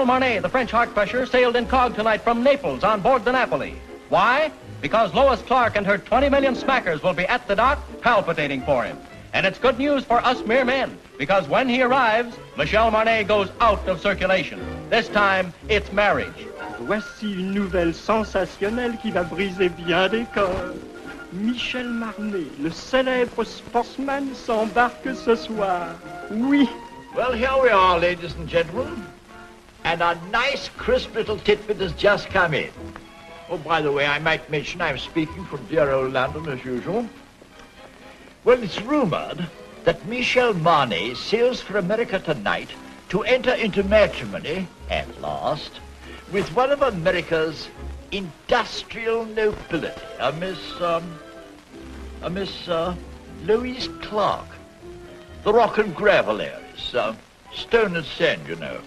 Michel Marnet, the French heart crusher, sailed incog tonight from Naples on board the Napoli. Why? Because Lois Clark and her 20 million smackers will be at the dock palpitating for him. And it's good news for us mere men, because when he arrives, Michel Marnet goes out of circulation. This time, it's marriage. Voici une nouvelle sensationnelle qui va briser bien des corps. Michel Marnet, le célèbre sportsman, s'embarque ce soir. Oui. Well, here we are, ladies and gentlemen. And a nice, crisp little tidbit has just come in. Oh, by the way, I might mention I'm speaking from dear old London as usual. Well, it's rumored that Michel Marnet sails for America tonight to enter into matrimony, at last, with one of America's industrial nobility, a Miss Lois Clark. The rock and gravel areas, stone and sand, you know.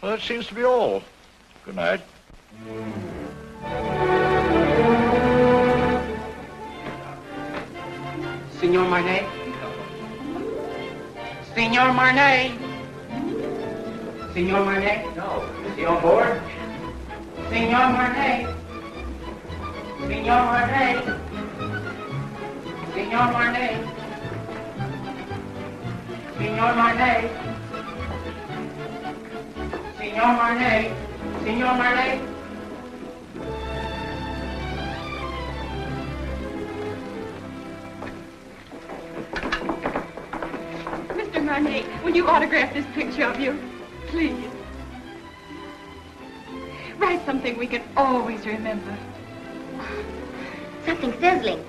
Well, that seems to be all. Good night. Signor Marnet? Signor Marnet? Signor Marnet? No. Is he on board? Signor Marnet? Signor Marnet? Signor Marnet? Signor Marnet? Signor Marnet? Signor Marnet? Mr. Marnet, will you autograph this picture of you? Please. Write something we can always remember. Something sizzling.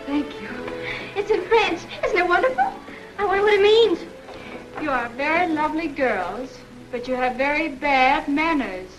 Thank you. It's in French. Isn't it wonderful? I wonder what it means. You are very lovely girls, but you have very bad manners.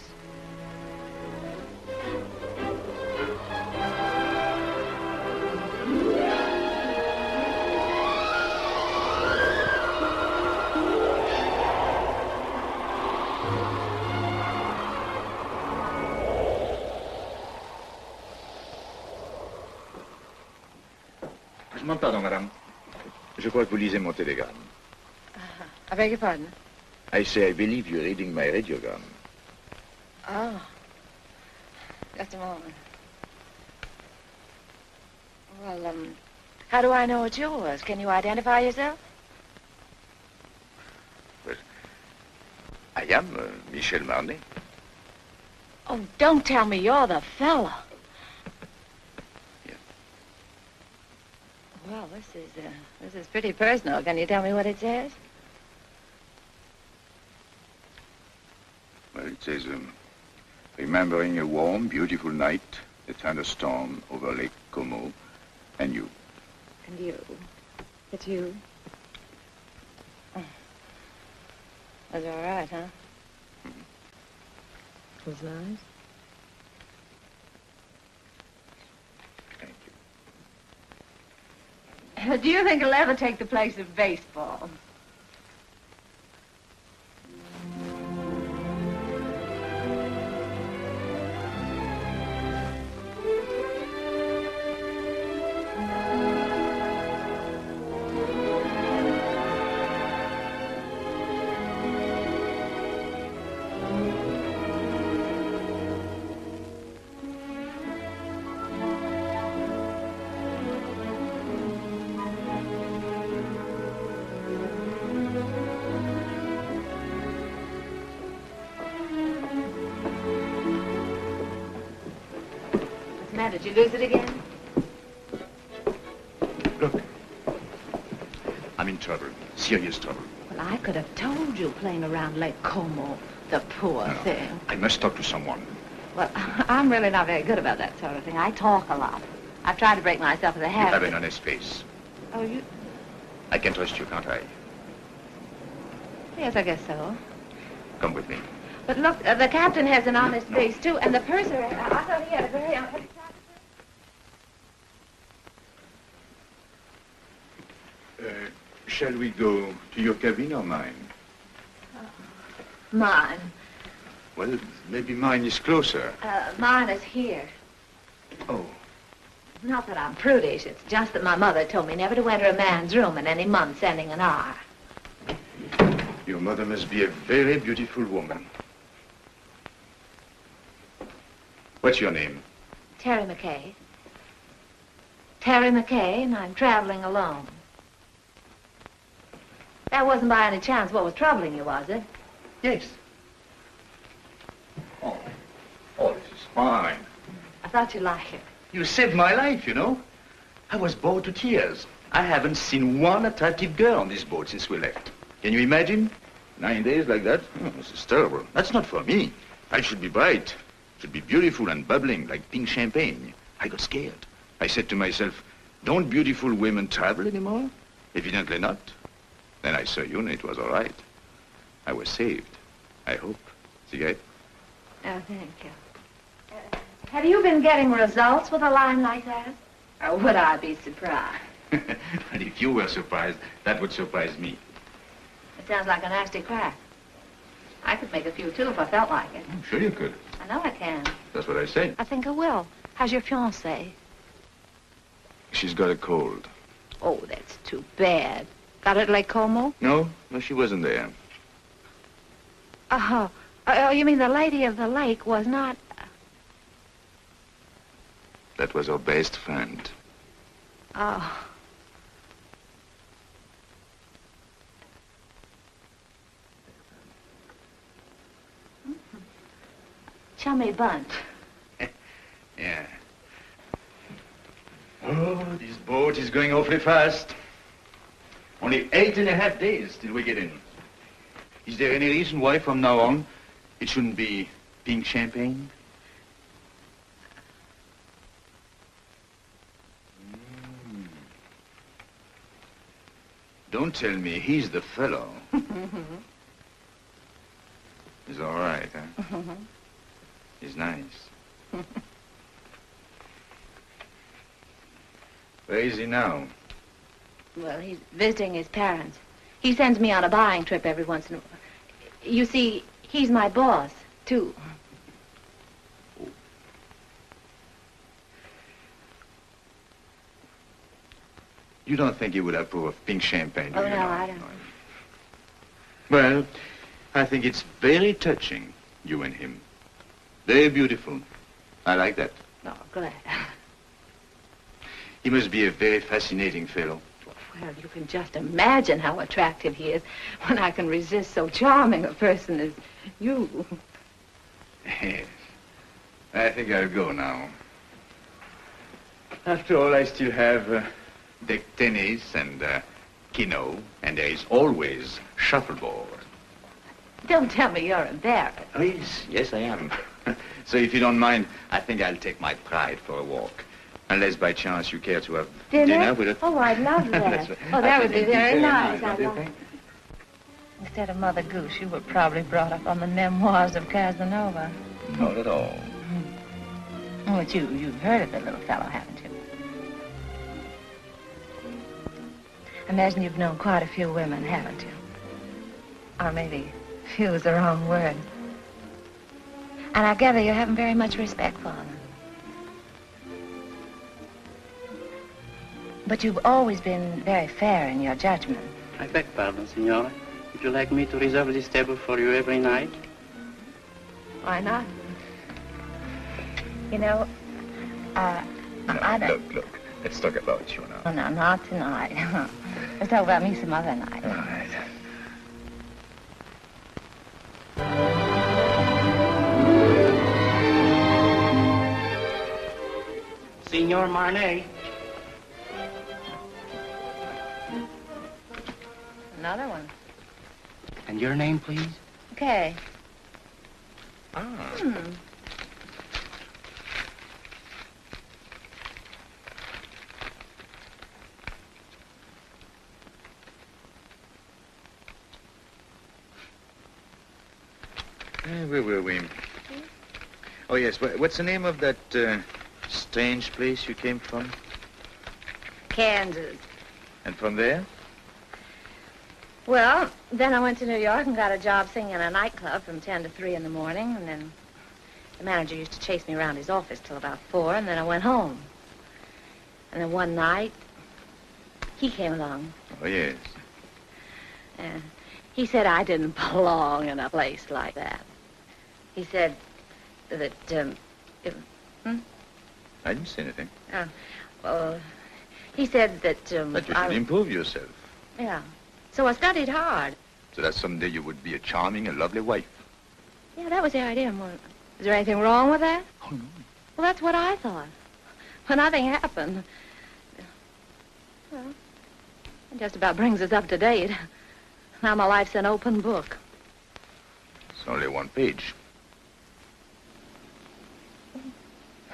Pardon, madame. Je crois que vous lisez mon télégramme. I beg your pardon? I say I believe you're reading my radiogram. Oh. Just a moment. Well, how do I know it's yours? Can you identify yourself? Well, I am Michel Marnet. Oh, don't tell me you're the fella. Well, this is pretty personal. Can you tell me what it says? Well, it says, remembering a warm, beautiful night, a thunderstorm over Lake Como, and you. And you. It's you. Oh. That's all right, huh? Mm-hmm. It was nice. Do you think it'll ever take the place of baseball? Did you lose it again? Look. I'm in trouble. Serious trouble. Well, I could have told you playing around Lake Como. The poor thing. I must talk to someone. Well, I'm really not very good about that sort of thing. I talk a lot. I've tried to break myself of the habit. You have an honest face. Oh, you... I can trust you, can't I? Yes, I guess so. Come with me. But look, the captain has an honest face, too, and the purser, I thought he had a very honest... Shall we go to your cabin or mine? Mine. Well, maybe mine is closer. Mine is here. Oh. Not that I'm prudish. It's just that my mother told me never to enter a man's room in any month ending in R. Your mother must be a very beautiful woman. What's your name? Terry McKay. Terry McKay, and I'm traveling alone. That wasn't by any chance what was troubling you, was it? Yes. Oh, this is fine. I thought you'd like it. You saved my life, you know. I was bored to tears. I haven't seen one attractive girl on this boat since we left. Can you imagine? 9 days like that? Oh, this is terrible. That's not for me. I should be bright. Should be beautiful and bubbling like pink champagne. I got scared. I said to myself, don't beautiful women travel anymore? Evidently not. Then I saw you and it was all right. I was saved. I hope. Cigarette? Oh, thank you. Have you been getting results with a line like that? Or would I be surprised? And if you were surprised, that would surprise me. It sounds like a nasty crack. I could make a few, too, if I felt like it. I'm sure you could. I know I can. That's what I said. I think I will. How's your fiancée? She's got a cold. Oh, that's too bad. Got it at Lake Como? No, she wasn't there. Oh, you mean the lady of the lake was not... That was her best friend. Oh. Chummy bunch. Yeah. Oh, this boat is going awfully fast. Only 8.5 days till we get in. Is there any reason why from now on it shouldn't be pink champagne? Don't tell me he's the fellow. He's all right, huh? He's nice. Where is he now? Well, he's visiting his parents. He sends me on a buying trip every once in a while. You see, he's my boss, too. You don't think he would approve of pink champagne, do Oh, you? no, I don't. Well, I think it's very touching, you and him. Very beautiful. I like that. Oh, glad. He must be a very fascinating fellow. Well, you can just imagine how attractive he is when I can resist so charming a person as you. Yes. I think I'll go now. After all, I still have deck tennis and keno, and there is always shuffleboard. Don't tell me you're embarrassed. Oh, yes, I am. So if you don't mind, I think I'll take my pride for a walk. Unless by chance you care to have dinner with us. Oh, I'd love that. Oh, that would be very nice. I'd love it. Instead of Mother Goose, you were probably brought up on the memoirs of Casanova. Not at all. Oh, but you've heard of the little fellow, haven't you? I imagine you've known quite a few women, haven't you? Or maybe few is the wrong word. And I gather you haven't very much respect for them. But you've always been very fair in your judgment. I beg pardon, Signora. Would you like me to reserve this table for you every night? Why not? You know, I don't... Look. Let's talk about you now. Oh, no, not tonight. Let's talk about me some other night. All right. Signor Marnet. Another one. And your name, please? Okay. Ah. Where were we? Oh, yes. What's the name of that strange place you came from? Kansas. And from there? Well, then I went to New York and got a job singing in a nightclub from 10 to 3 in the morning, and then the manager used to chase me around his office till about 4, and then I went home. And then one night, he came along. Oh, yes. And he said I didn't belong in a place like that. He said that, I didn't say anything. Well, he said that, That you should improve yourself. Yeah. So I studied hard. So that someday you would be a charming and lovely wife. Yeah, that was the idea. Well, is there anything wrong with that? Oh, no. Well, that's what I thought. But nothing happened. Well, it just about brings us up to date. Now my life's an open book. It's only one page.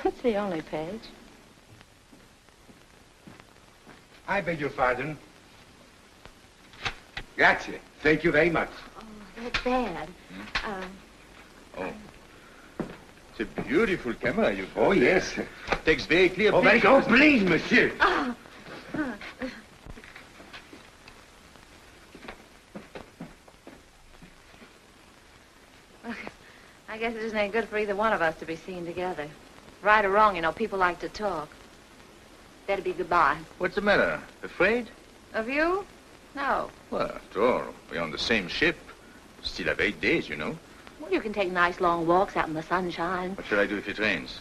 That's the only page. I beg your pardon. Grazie. Thank you very much. Oh, that's bad. Oh. It's a beautiful camera you've got. Oh, yes. Takes very clear Oh, very pictures. good. Please, monsieur. I guess it isn't any good for either one of us to be seen together. Right or wrong, you know, people like to talk. Better be goodbye. What's the matter? Afraid? Of you? No. Well, after all, we're on the same ship. Still have 8 days, you know. Well, you can take nice long walks out in the sunshine. What shall I do if it rains?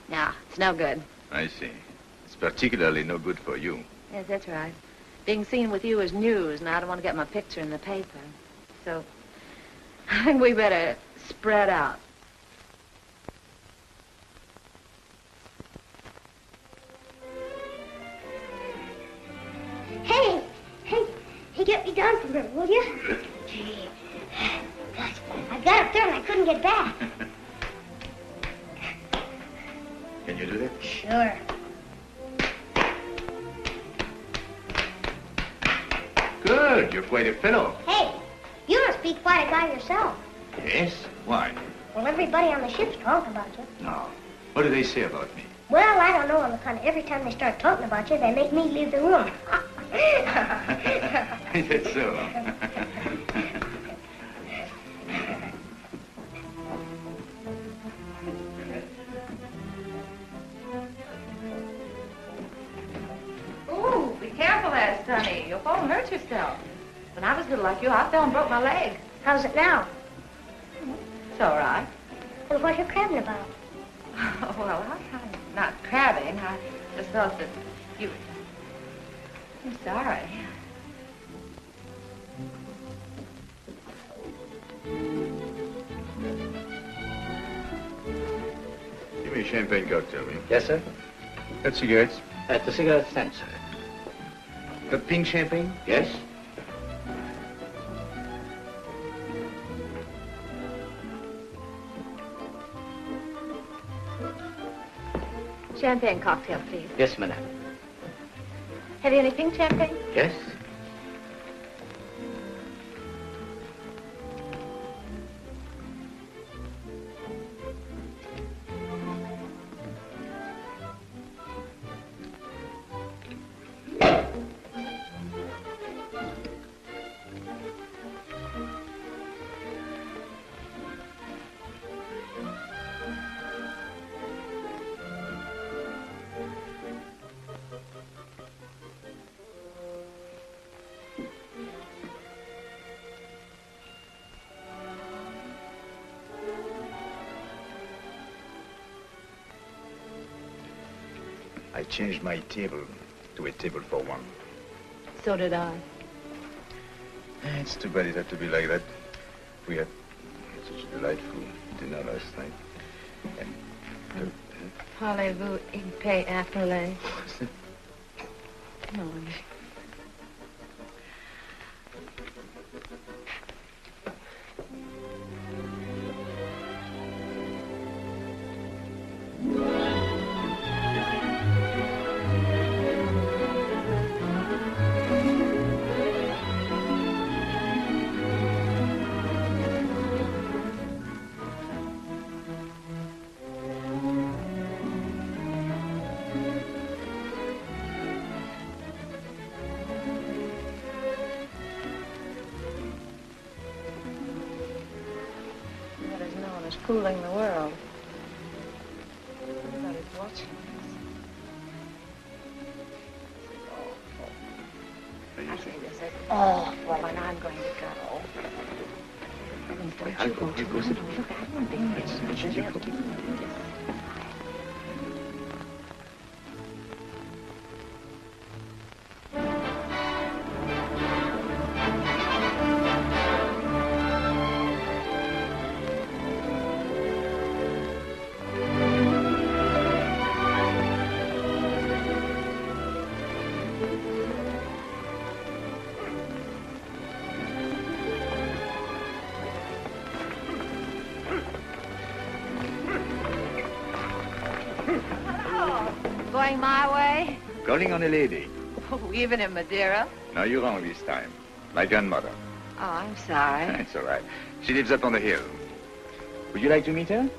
No, it's no good. I see. It's particularly no good for you. Yes, that's right. Being seen with you is news, and I don't want to get my picture in the paper. So, I think we better spread out. Hey, get me down from here, will you? Gee, gosh, I got up there and I couldn't get back. Can you do that? Sure. Good. You're quite a fellow. Hey, you must be quite a guy yourself. Yes? Why? Well, everybody on the ship's talking about you. No. What do they say about me? Well, I don't know on the kind of every time they start talking about you, they make me leave the room. Is that so? Ooh, be careful there, Sonny. You'll fall and hurt yourself. When I was little like you, I fell and broke my leg. How's it now? It's all right. Well, what you crabbing about? Oh, well, I'm not crabbing. I just thought that you... I'm sorry. Give me a champagne cocktail, will you? Yes, sir? Got cigarettes? The cigarette stand, sir. Got pink champagne? Yes? Champagne cocktail, please. Yes, madame. Have you any pink champagne? Yes? I changed my table to a table for one. So did I. It's too bad it had to be like that. We had such a delightful dinner last night. And Parlez-vous in paix afterlay? No. fooling the world. Everybody's watching us. I say this is awful, and I'm going to go. Heavens, don't you go too long. Look, I won't be rich. Going my way? Calling on a lady. Oh, even in Madeira? No, you're wrong this time. My grandmother. Oh, I'm sorry. It's all right. She lives up on the hill. Would you like to meet her?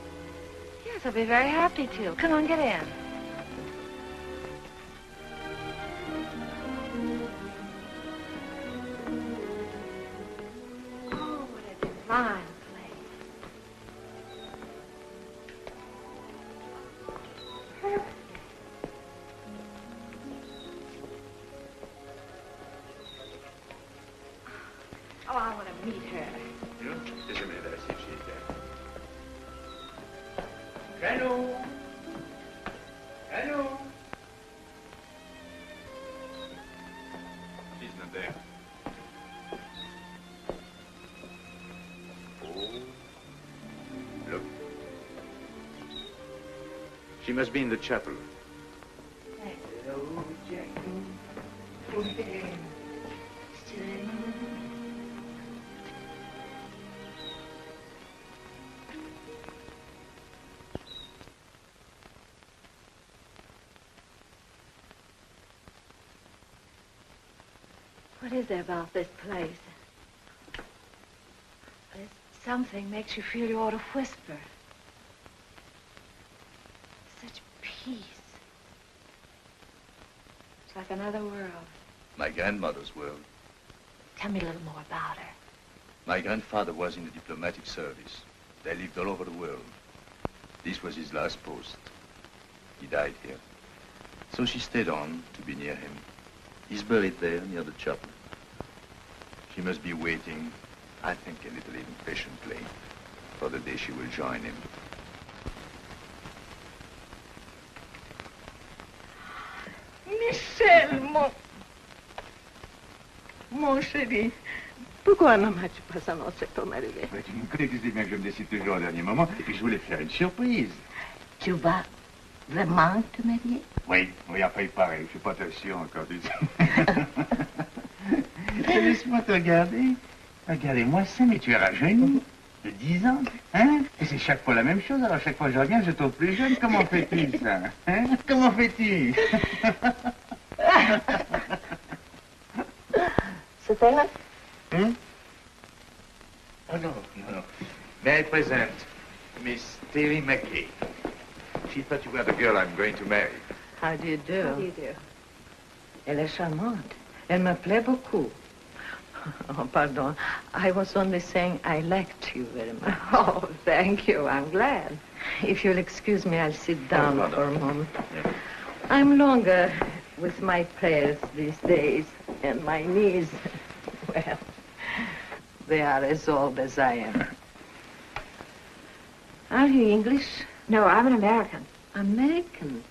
Yes, I'll be very happy to. Come on, get in. Oh, what a divine place. Perfect. Oh, I want to meet her. Just a minute, I'll see if she's there. Hello. Hello. She's not there. Oh. Look. She must be in the chapel. Hello, Jackie. What is there about this place? There's something makes you feel you ought to whisper. Such peace. It's like another world. My grandmother's world. Tell me a little more about her. My grandfather was in the diplomatic service. They lived all over the world. This was his last post. He died here. So she stayed on to be near him. He's buried there near the chapel. She must be waiting, I think a little impatiently, for the day she will join him. Michel, mon chéri, pourquoi ne m'as-tu pas annoncé ton arrivée? Tu me connais, tu sais bien que je me décide toujours au dernier moment, et puis je voulais te faire une surprise. Tu vas vraiment te marier? Oui, enfin, il paraît, je suis pas très sûr encore, tu sais. Laisse-moi te regarder. Regardez-moi ça, mais tu es rajeuni de 10 ans, hein? Et c'est chaque fois la même chose, alors chaque fois que je reviens, je trouve plus jeune. Comment fais-tu, ça? Hein? Comment fais-tu? C'est elle? Hmm? Oh, no. May I present Miss Terry McKay? She thought you were the girl I'm going to marry. How do you do? How do you do? Elle est charmante. Elle me plaît beaucoup. Oh, pardon. I was only saying I liked you very much. Oh, thank you. I'm glad. If you'll excuse me, I'll sit down no. for a moment. Yeah. I'm longer with my prayers these days, and my knees, well, they are as old as I am. Are you English? No, I'm an American. American?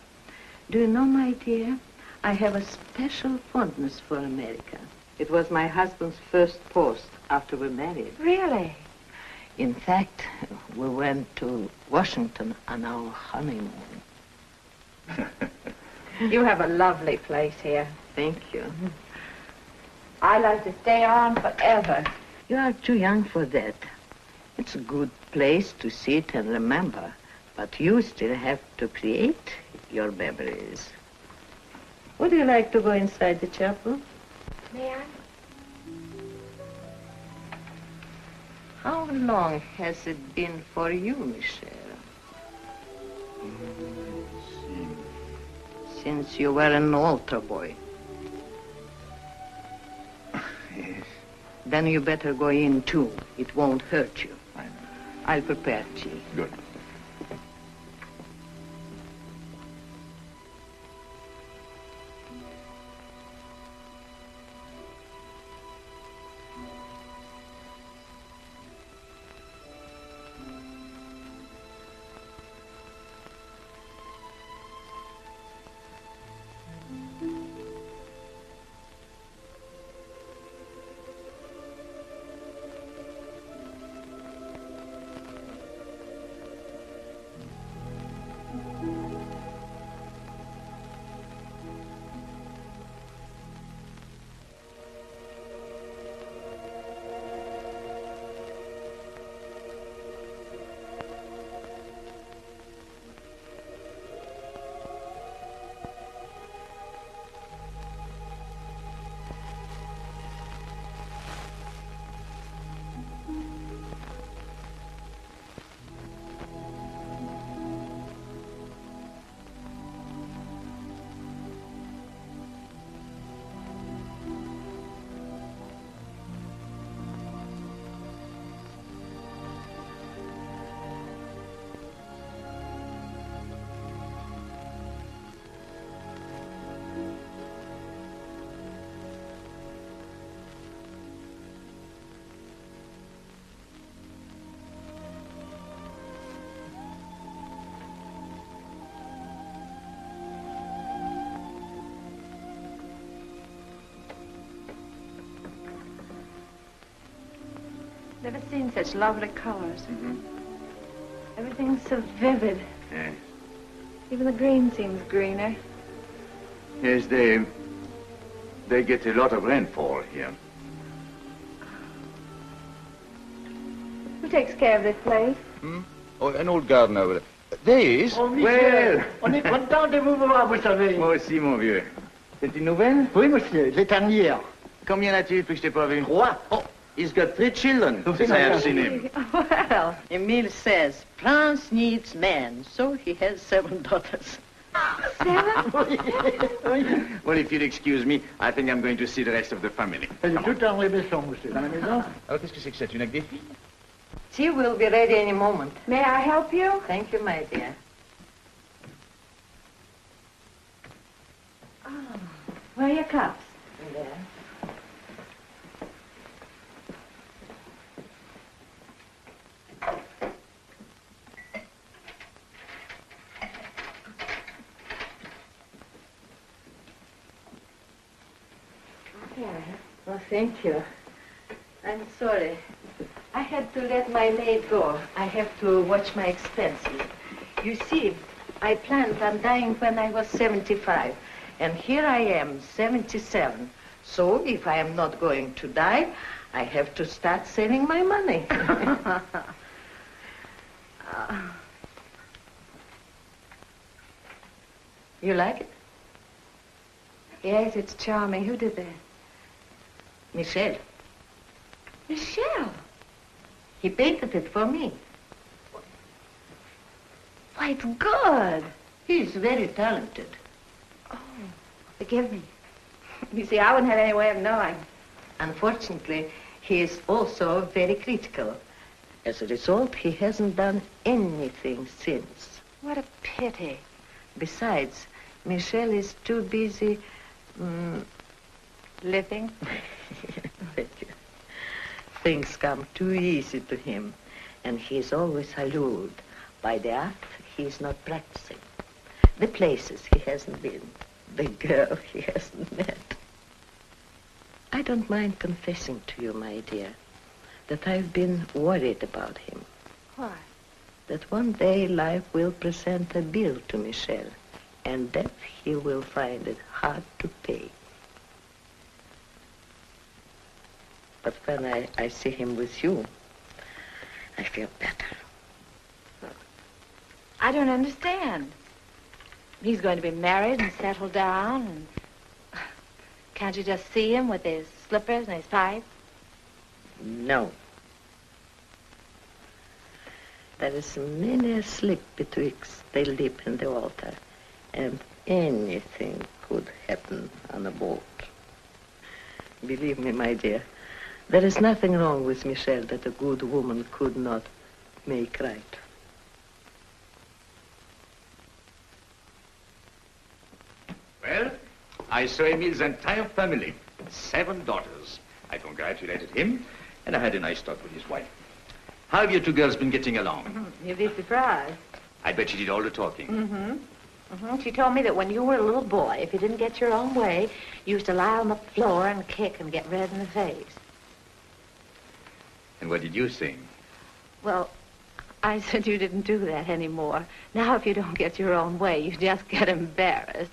Do you know, my dear, I have a special fondness for America. It was my husband's first post after we married. Really? In fact, we went to Washington on our honeymoon. You have a lovely place here. Thank you. I like to stay on forever. You are too young for that. It's a good place to sit and remember, but you still have to create your memories. Would you like to go inside the chapel? May I? How long has it been for you, Michel? Since you were an altar boy. Yes. Then you better go in, too. It won't hurt you. I know. I'll prepare tea. Good. Never seen such lovely colors. Everything's so vivid. Yes. Even the green seems greener. Yes, they get a lot of rainfall here. Who takes care of this place? Oh, an old gardener. There he is. Oh, Michel, on est content de vous voir, vous savez. Moi aussi, mon vieux. C'est une nouvelle? Oui, monsieur, les dernières. Combien a-t-il depuis que je t'ai pas vu? 3. Oh, He's got 3 children since I have seen him. Well, Emile says France needs men, so he has 7 daughters. 7? Well, if you'll excuse me, I think I'm going to see the rest of the family. elle est toute dans les maisons, monsieur. Dans la maison? Alors, qu'est-ce que c'est que ça? Tu n'as que des filles? Tea will be ready any moment. May I help you? Thank you, my dear. Oh, where are your cups? There. Oh, thank you. I'm sorry. I had to let my maid go. I have to watch my expenses. You see, I planned on dying when I was 75, and here I am, 77. So if I am not going to die, I have to start saving my money. You like it? Yes, it's charming. Who did that? Michel. Michelle. He painted it for me. Why, it's good. He's very talented. Oh, forgive me. You see, I wouldn't have any way of knowing. Unfortunately, he is also very critical. As a result, he hasn't done anything since. What a pity. Besides, Michel is too busy Living? Thank you. Things come too easy to him, and he is always allured by the art he is not practicing, the places he hasn't been, the girl he hasn't met. I don't mind confessing to you, my dear, that I've been worried about him. Why? That one day life will present a bill to Michel, and that he will find it hard to pay. But when I see him with you, I feel better. I don't understand. He's going to be married and settle down, and can't you just see him with his slippers and his pipe? No. There is many a slip betwixt the lip and the altar, and anything could happen on a boat. Believe me, my dear, there is nothing wrong with Michel that a good woman could not make right. Well, I saw Emile's entire family. 7 daughters. I congratulated him, and I had a nice talk with his wife. How have you two girls been getting along? You'd be surprised. I bet she did all the talking. She told me that when you were a little boy, if you didn't get your own way, you used to lie on the floor and kick and get red in the face. And what did you sing? Well, I said you didn't do that anymore. Now if you don't get your own way, you just get embarrassed.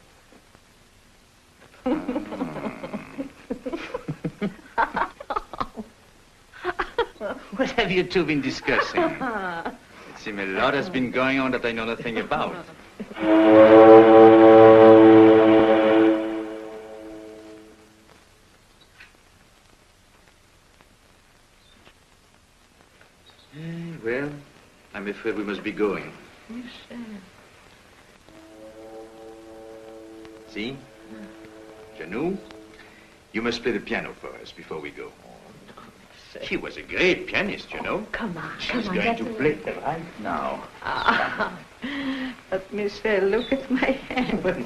What have you two been discussing? It seems a lot has been going on that I know nothing about. Well, I'm afraid we must be going. See? Janou, you must play the piano for us before we go. She was a great pianist, you know. Come on, She's going to play right now. But Michel, look at my hands.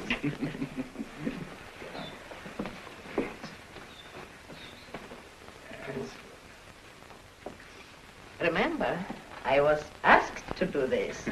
Remember, I was asked to do this.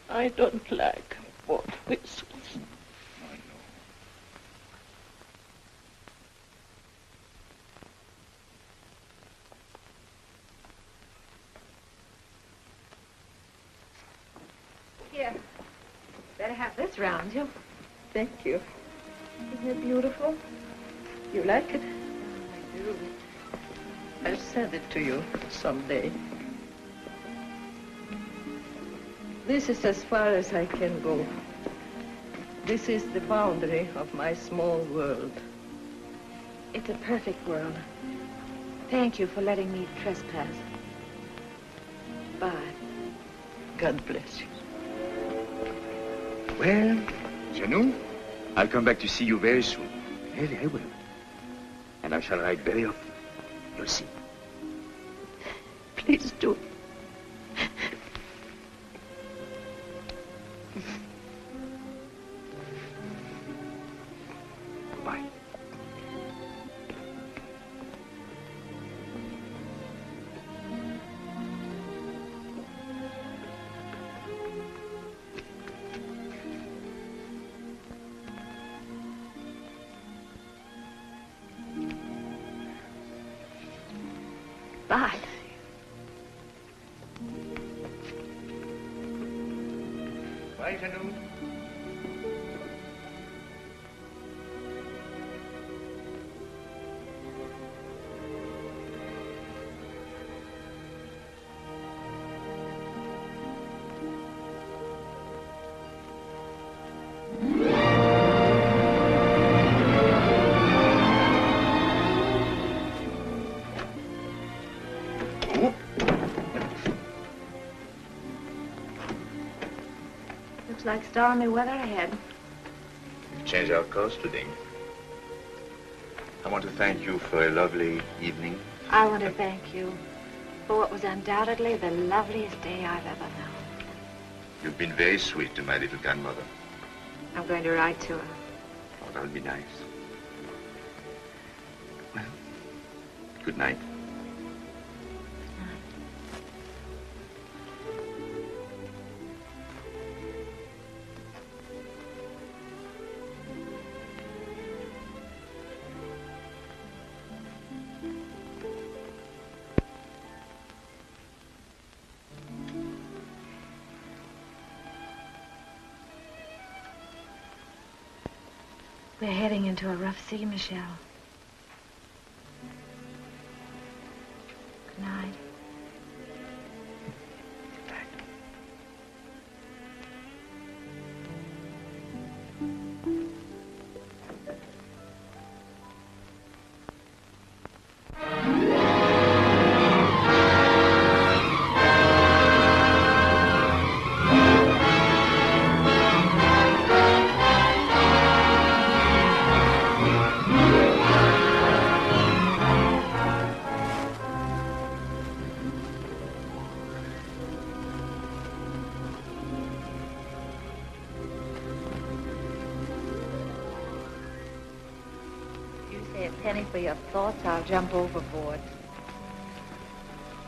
I don't like both whistles. I know. Here, better have this round you. Thank you. Isn't it beautiful? You like it? I do. I'll send it to you someday. This is as far as I can go. This is the boundary of my small world. It's a perfect world. Thank you for letting me trespass. Bye. God bless you. Well, Janou, I'll come back to see you very soon. Really, I will. And I shall write very often. You'll see. Please do. Goodbye. Bye. Bye, Janou. Looks like stormy weather ahead. We've changed our course today. I want to thank you for a lovely evening. I want to thank you for what was undoubtedly the loveliest day I've ever known. You've been very sweet to my little grandmother. I'm going to write to her. Oh, that'll be nice. Well, good night. We're heading into a rough sea, Michelle. Good night. Penny for your thoughts, I'll jump overboard.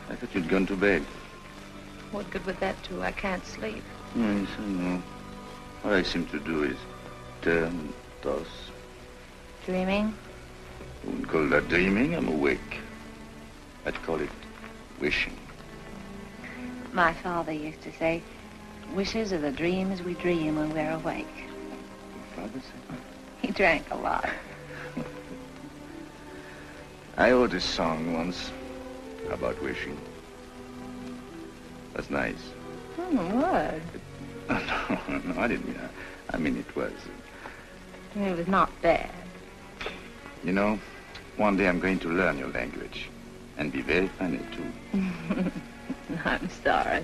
I thought you'd gone to bed. What good would that do? I can't sleep. Yes, I know. All I seem to do is turn, toss. Dreaming? I wouldn't call that dreaming. I'm awake. I'd call it wishing. My father used to say, wishes are the dreams we dream when we're awake. Your father said? He drank a lot. I wrote a song once about wishing. That's nice. What? No, I didn't mean that. I mean, it was. It was not bad. You know, one day I'm going to learn your language and be very funny, too. I'm sorry.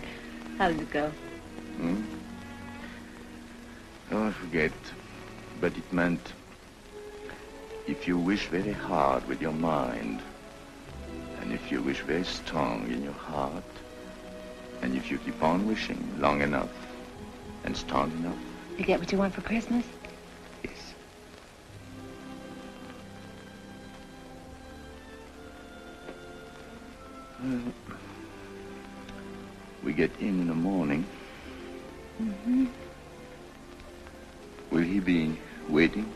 How did it go? Oh, I forget. But it meant if you wish very hard with your mind, and if you wish very strong in your heart, and if you keep on wishing long enough and strong enough. You get what you want for Christmas? Yes. Well, we get in the morning. Mm-hmm. Will he be waiting?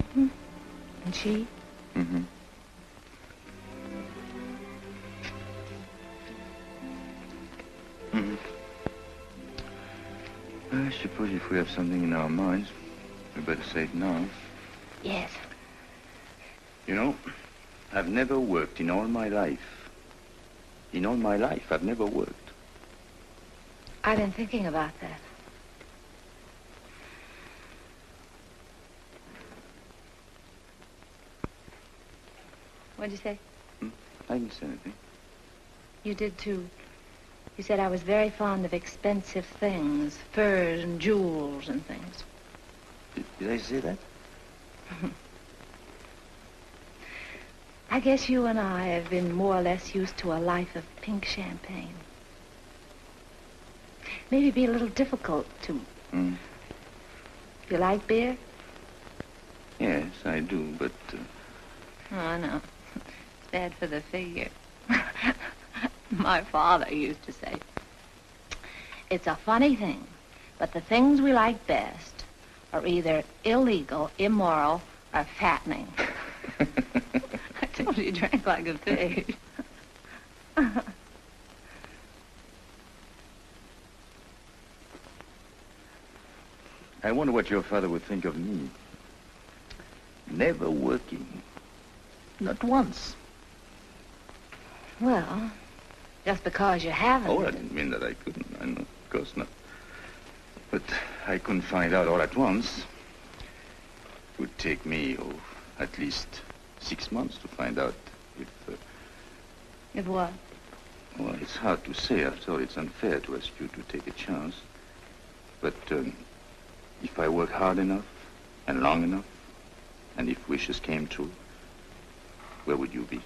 Mm-hmm. And she? Mm-hmm. Mm-hmm. I suppose if we have something in our minds, we better say it now. Yes. You know, I've never worked in all my life. In all my life, I've never worked. I've been thinking about that. What'd you say? I didn't say anything. You did too. You said I was very fond of expensive things, furs and jewels and things. Did I say that? I guess you and I have been more or less used to a life of pink champagne. Maybe be a little difficult to... You like beer? Yes, I do, but... Oh, no. It's bad for the figure. My father used to say, it's a funny thing, but the things we like best are either illegal, immoral, or fattening. I told you he drank like a pig. I wonder what your father would think of me. Never working. Not once. Well, just because you haven't. Oh, I didn't mean that I couldn't. I know, of course not. But I couldn't find out all at once. It would take me, at least 6 months to find out if... If what? Well, it's hard to say. After all, it's unfair to ask you to take a chance. But if I work hard enough and long enough, and if wishes came true, where would you be?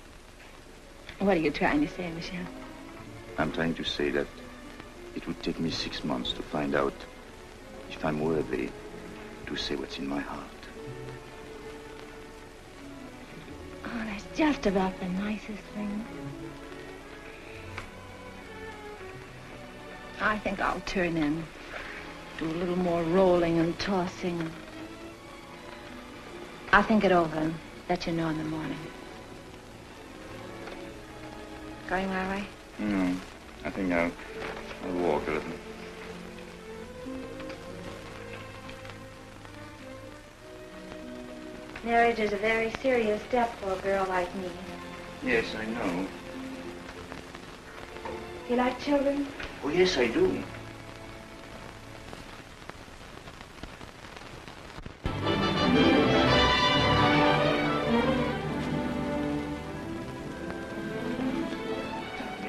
What are you trying to say, Michel? I'm trying to say that it would take me 6 months to find out if I'm worthy to say what's in my heart. Oh, that's just about the nicest thing. I think I'll turn in. Do a little more rolling and tossing. I'll think it over and let you know in the morning. Going my way? No, I think I'll walk a little. Marriage is a very serious step for a girl like me. Yes, I know. You like children? Oh, yes, I do.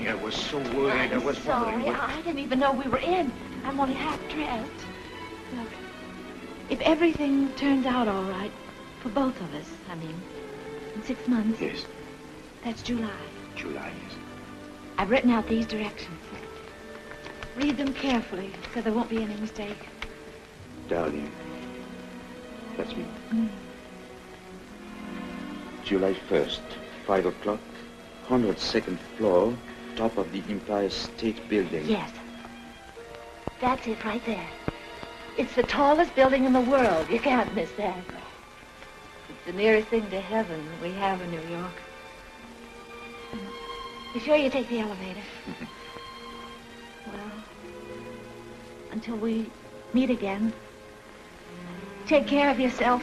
I was so worried. I was sorry. I didn't even know we were in. I'm only half dressed. Look, if everything turns out all right, for both of us, I mean, in 6 months. Yes. That's July. July, yes. I've written out these directions. Read them carefully so there won't be any mistake. Darling, that's me. July 1st, 5 o'clock, 102nd floor, top of the Empire State Building. Yes. That's it right there. It's the tallest building in the world. You can't miss that. It's the nearest thing to heaven we have in New York. You sure you take the elevator? Well, until we meet again, take care of yourself.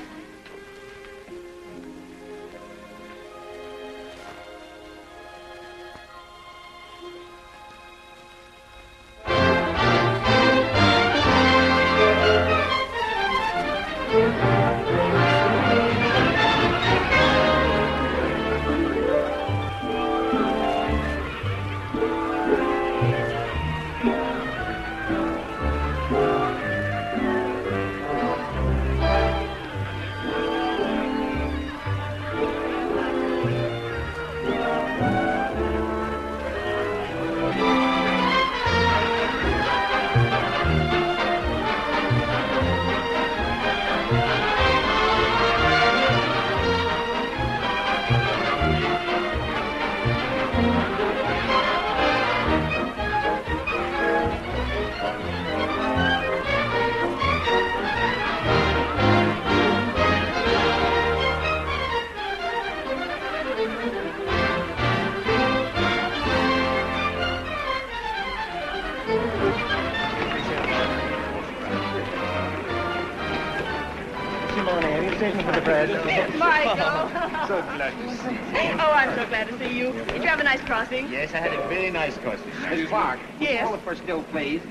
Michael! So glad to see you. Oh, I'm so glad to see you. Did you have a nice crossing? Yes, I had a very nice crossing. Miss Clark, Yes. call the first still, please.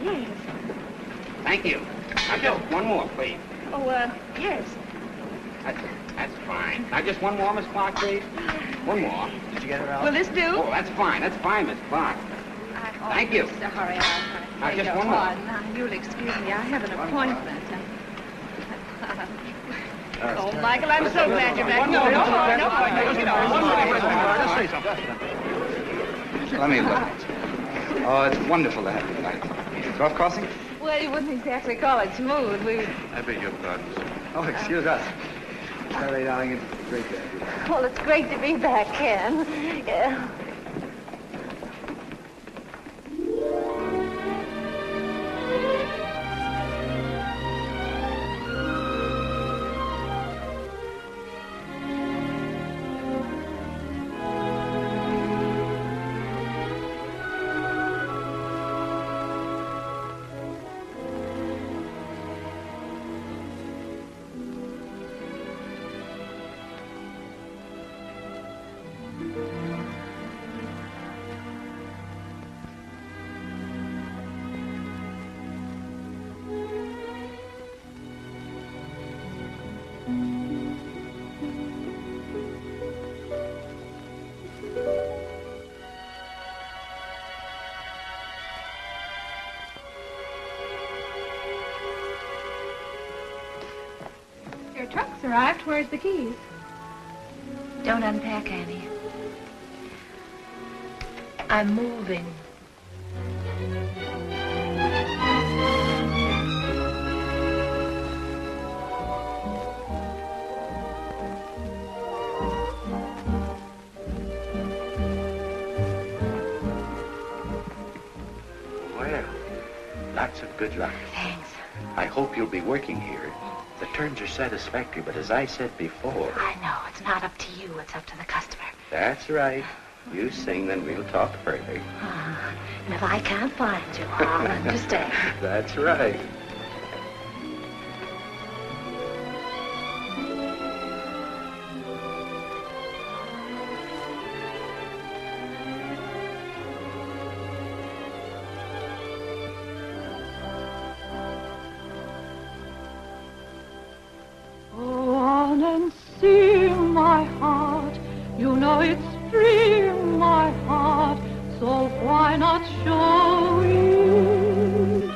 Yes. Thank you. Now, just one more, please. Oh, yes. That's fine. Now, just one more, Miss Clark, please. One more. Did you get her out? Will this do? Oh, that's fine. That's fine, Miss Clark. Thank you. Mr. Hurry, I'll Just one more. Now, you'll excuse me. I have an appointment. Oh, Michael, I'm so glad you're back. No, Let me look. Oh, it's wonderful to have you tonight. Cross crossing? Well, you wouldn't exactly call it smooth. I beg your pardon, sir. Oh, excuse us. Sorry, darling, it's great to have you. Well, it's great to be back, Ken. Yeah. Your trunk's arrived. Where's the keys? Don't unpack, Annie. I'm moving. Well, lots of good luck. Thanks. I hope you'll be working here. The terms are satisfactory, but as I said before... I know. It's not up to you. It's up to the customer. That's right. You sing, then we'll talk further. And if I can't find you, I'll understand. That's right. Go on and sing, my heart. You know it's free, my heart. So why not show it?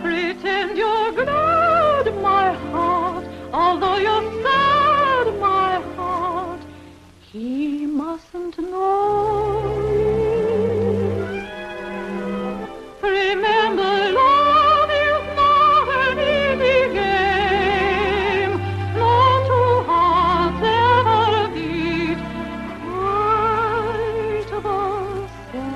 Pretend you're glad, my heart. Although you're sad, my heart. He mustn't know it. Remember, love is not an easy game. No two hearts ever beat quite the same.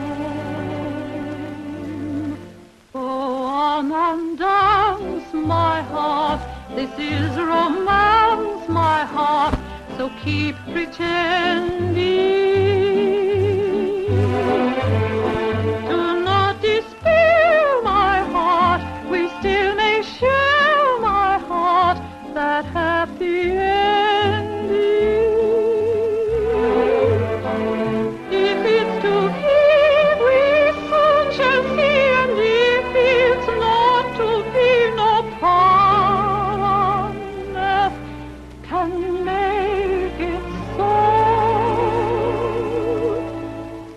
Go on and dance, my heart. This is romance, my heart. So keep pretending. Do not despair, my heart. We still may share, my heart, that happy ending. If it's to be, we soon shall see, and if it's not to be, no power on earth can make it so.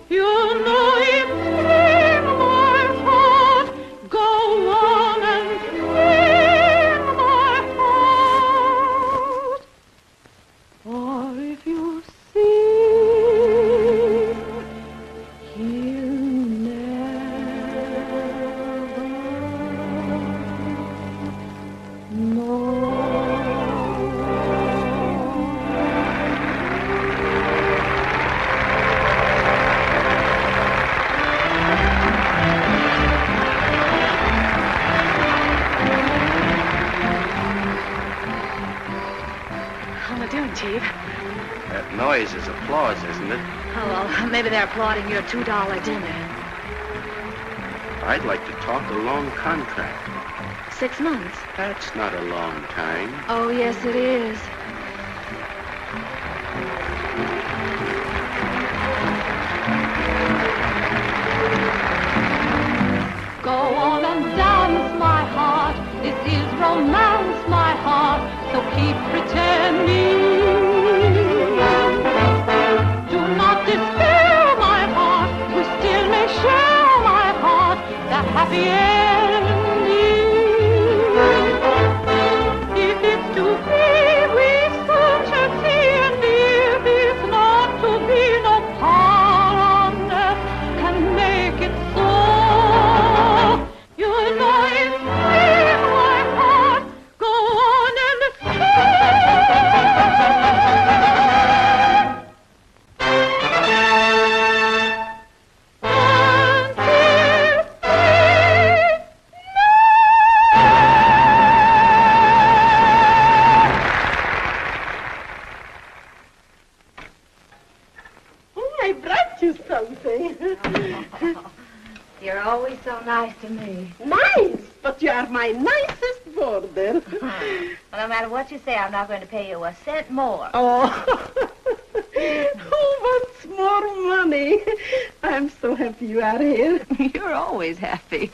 You know it's in my heart. Go on and sing, my heart. Or if you sing, he'll never know. How am I doing, Chief? That noise is applause, isn't it? Oh, well, maybe they're applauding your $2 dinner. I'd like to talk a long contract. 6 months. That's not a long time. Oh, yes, it is. Go on and dance, my heart. This is romance, my heart. So keep pretending. Do not despair, my heart. You still may I brought you something. Oh, you're always so nice to me. Nice, but you are my nicest boarder. Well, no matter what you say, I'm not going to pay you a cent more. Oh, who wants more money? I'm so happy you are here. You're always happy.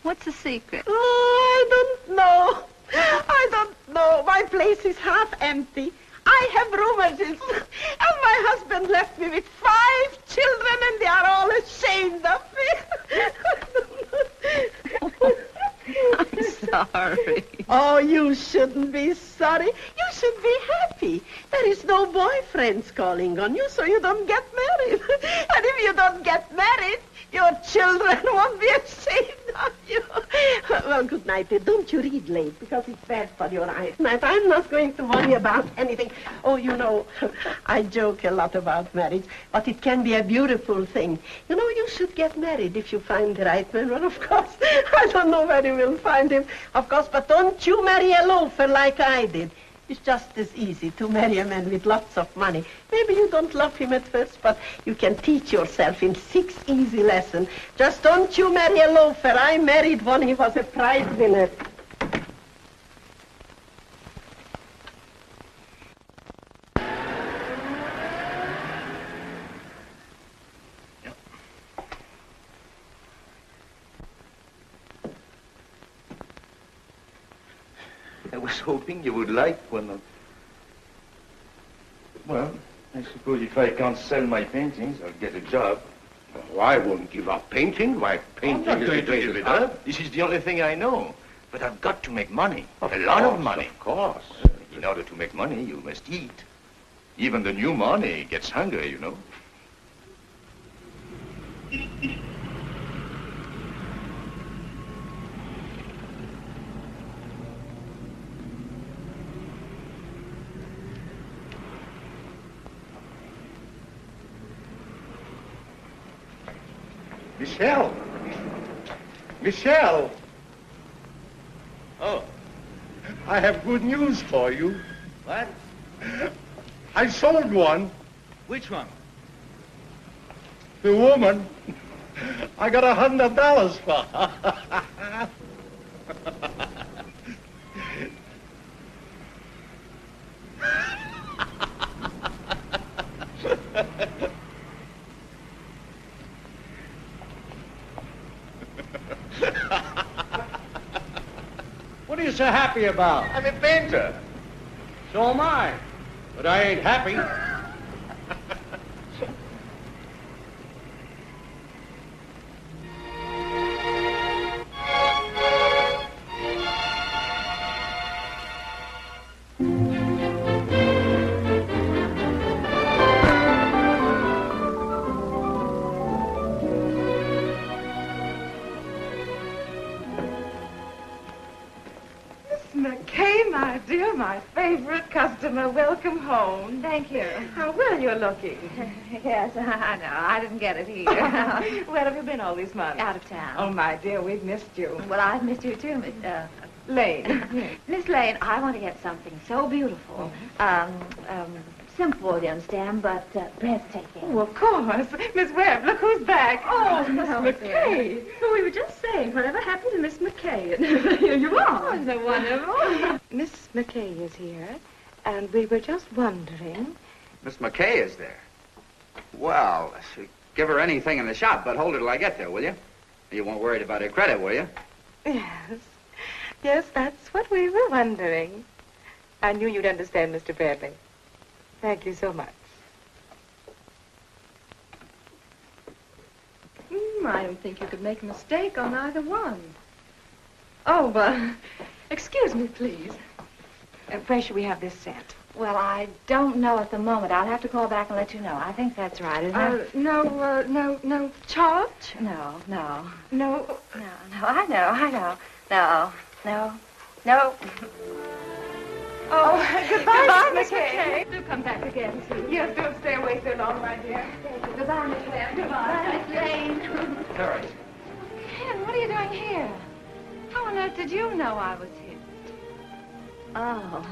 What's the secret? Oh, I don't know. I don't know. My place is half empty. I have rheumatism, and my husband left me with 5 children, and they are all ashamed of me. I'm sorry. Oh, you shouldn't be sorry. You should be happy. There is no boyfriends calling on you, so you don't get married. And if you don't get married, your children won't be ashamed of you. Well, good night, dear. Don't you read late, because it's bad for your eyes. Night, I'm not going to worry about anything. Oh, you know, I joke a lot about marriage, but it can be a beautiful thing. You know, you should get married if you find the right man. Well, of course, I don't know where you will find him, of course, but don't you marry a loafer like I did. It's just as easy to marry a man with lots of money. Maybe you don't love him at first, but you can teach yourself in 6 easy lessons. Just don't you marry a loafer. I married one. He was a prize winner. I was hoping you would like one of... Well, I suppose if I can't sell my paintings, I'll get a job. Oh, I won't give up painting. My painting I'm not is going to give it up. This is the only thing I know. But I've got to make money. A lot of money. Of course. In order to make money, you must eat. Even the new money gets hungry, you know. Michelle! Michelle! Oh. I have good news for you. What? I sold one. Which one? The woman. I got $100 for her. What are you so happy about? I'm a painter. So am I. But I ain't happy. My dear, my favorite customer, welcome home. Thank you. How well you're looking. Yes, I know. I didn't get it here. Where have you been all these months? Out of town. Oh, my dear, we've missed you. Well, I've missed you too, Miss Lane. Yes. Miss Lane, I want to get something so beautiful. Simple, you understand, but breathtaking. Oh, of course. Miss Webb, look who's back. Oh, Miss McKay. Oh, we were just saying, whatever happened to Miss McKay? And here you are. Oh, so wonderful. Miss McKay is here, and we were just wondering. Miss McKay is there. Well, give her anything in the shop, but hold her till I get there, will you? You won't worry about her credit, will you? Yes. Yes, that's what we were wondering. I knew you'd understand, Mr. Bradley. Thank you so much. I don't think you could make a mistake on either one. Oh, excuse me, please. Where should we have this sent? Well, I don't know at the moment. I'll have to call back and let you know. I think that's right, isn't it? No charge? No. No. No, I know. No. Oh, goodbye, Miss McKay. McKay. Do come back again, please. Yes, don't stay away so long, my dear. Goodbye, Miss Webb. Goodbye, Miss Lane. Terry. Ken, what are you doing here? How on earth did you know I was here? Oh.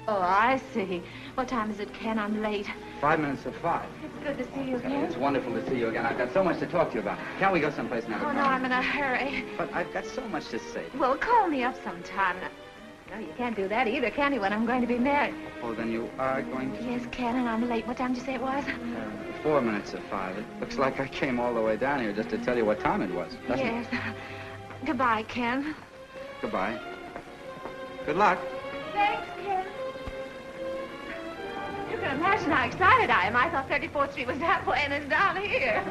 Oh, I see. What time is it, Ken? I'm late. 5 minutes to 5. It's good to see you again. It's wonderful to see you again. I've got so much to talk to you about. Can't we go someplace now? Oh, no, I'm in a hurry. But I've got so much to say. Well, call me up sometime. No, you can't do that either, can you, when I'm going to be married? Oh, then you are going to... Yes, Ken, and I'm late. What time did you say it was? 4 minutes to 5. It looks like I came all the way down here just to tell you what time it was. Yes. Goodbye, Ken. Goodbye. Good luck. Thanks, Ken. You can imagine how excited I am. I thought 34th Street was that way and it's down here.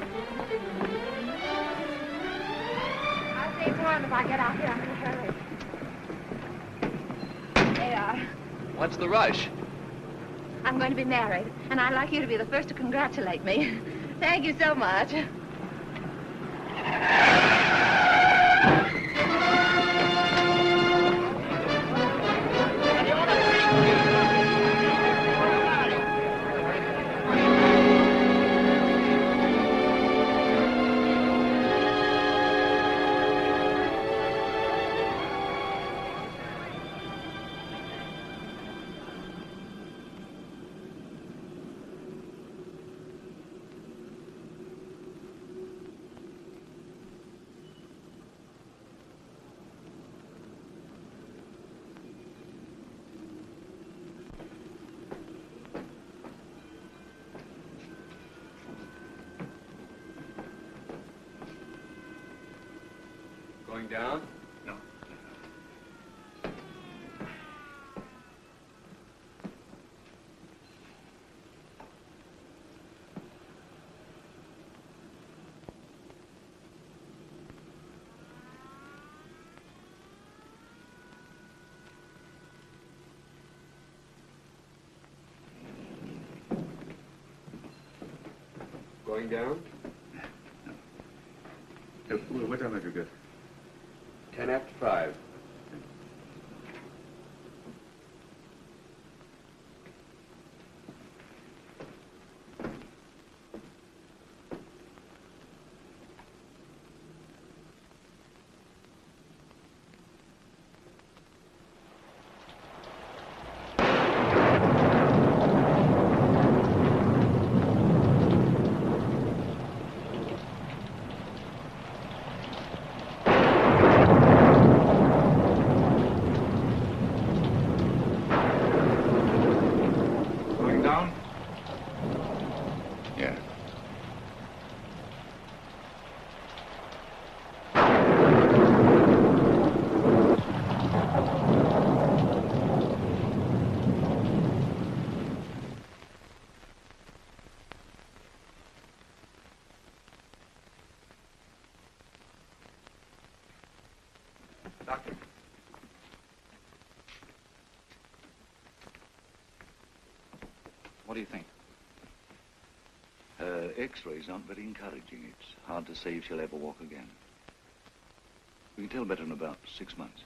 I'll save time if I get out here. I'm in a hurry. They are. What's the rush? I'm going to be married, and I'd like you to be the first to congratulate me. Thank you so much. Going down? No. Going down? What time have you got? 10 after 5. Doctor. What do you think? Her x-rays aren't very encouraging. It's hard to say if she'll ever walk again. We can tell better in about 6 months.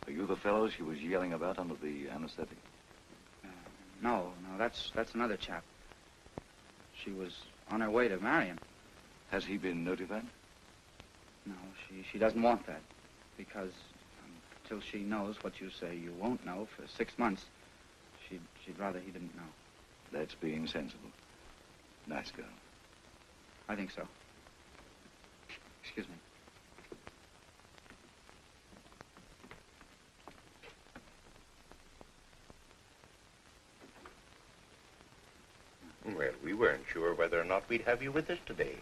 Are you the fellow she was yelling about under the anesthetic? No, that's another chap. She was on her way to marry him. Has he been notified? No, she doesn't want that. Because until she knows what you say you won't know for 6 months, she'd rather he didn't know. That's being sensible. Nice girl. I think so. Excuse me. Well, we weren't sure whether or not we'd have you with us today.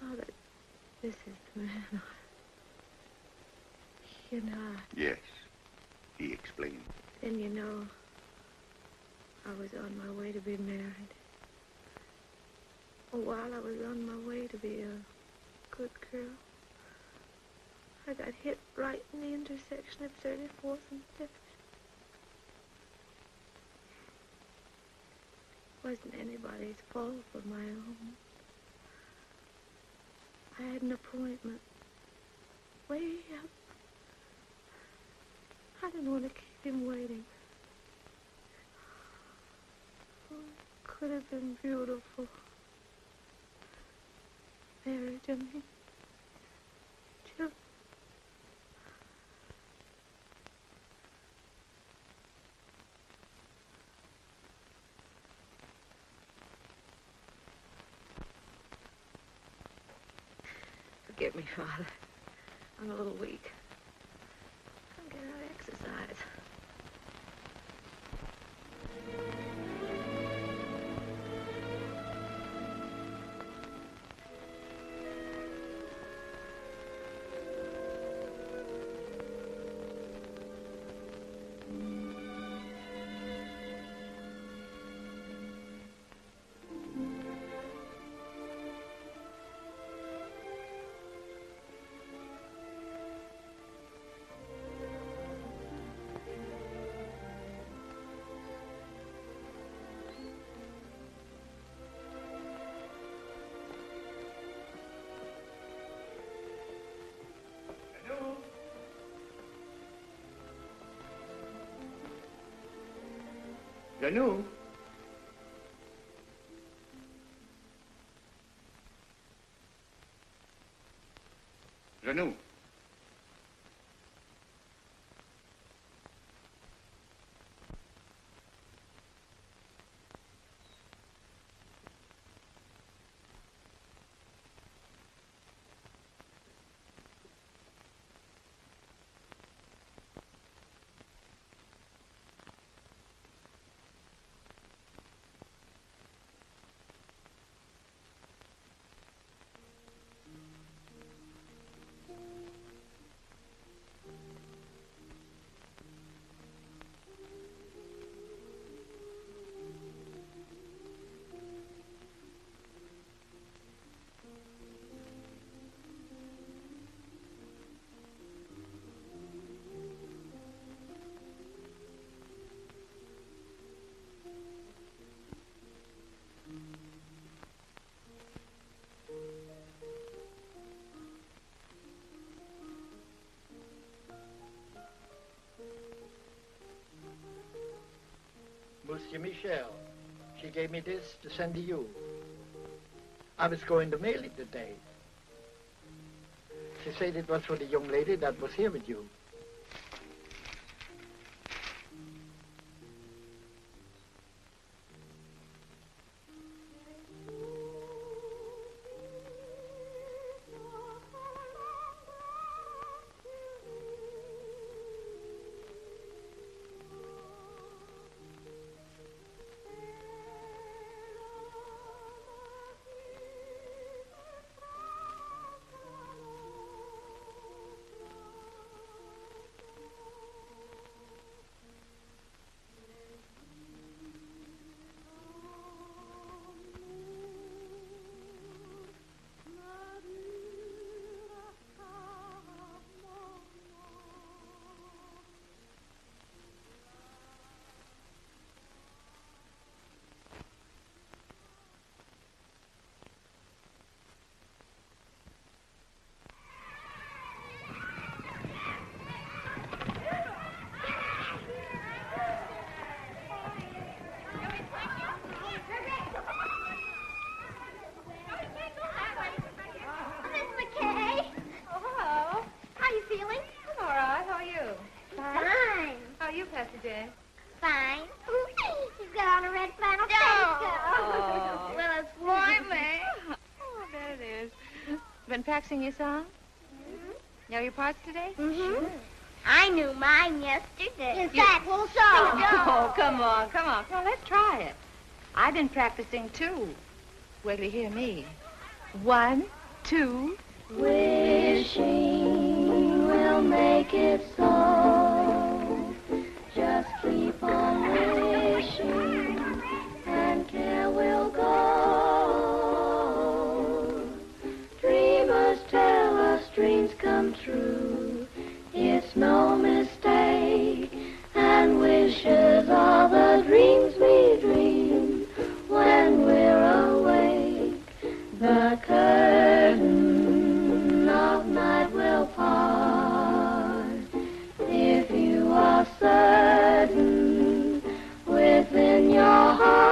Oh, this is the man. You know. Yes, he explained. Then you know, I was on my way to be married. Oh, while I was on my way to be a good girl, I got hit right in the intersection of 34th and 5th. Wasn't anybody's fault but my own. I had an appointment way up. I didn't want to keep him waiting. Oh, it could have been beautiful. Marriage, I mean. Children. Forgive me, Father. I'm a little weak. I'm getting out of exercise. Janou? Janou? Monsieur Michel, she gave me this to send to you. I was going to mail it today. She said it was for the young lady that was here with you. Fine. You've got on a red flannel petticoat. Well, it's slimy. Oh, I bet it is. Been practicing your song? Mm-hmm. Know your parts today? Mm-hmm. Sure. I knew mine yesterday. In fact, we'll sing. Oh, come on. Well, let's try it. I've been practicing, too. Wait till you hear me. 1, 2. Wishing will make it so. Just keep on wishing, and care will go. Dreamers tell us dreams come true. It's no mistake, and wishes are the dreams we dream when we're awake. The curtain of night will part if you are certain within your heart.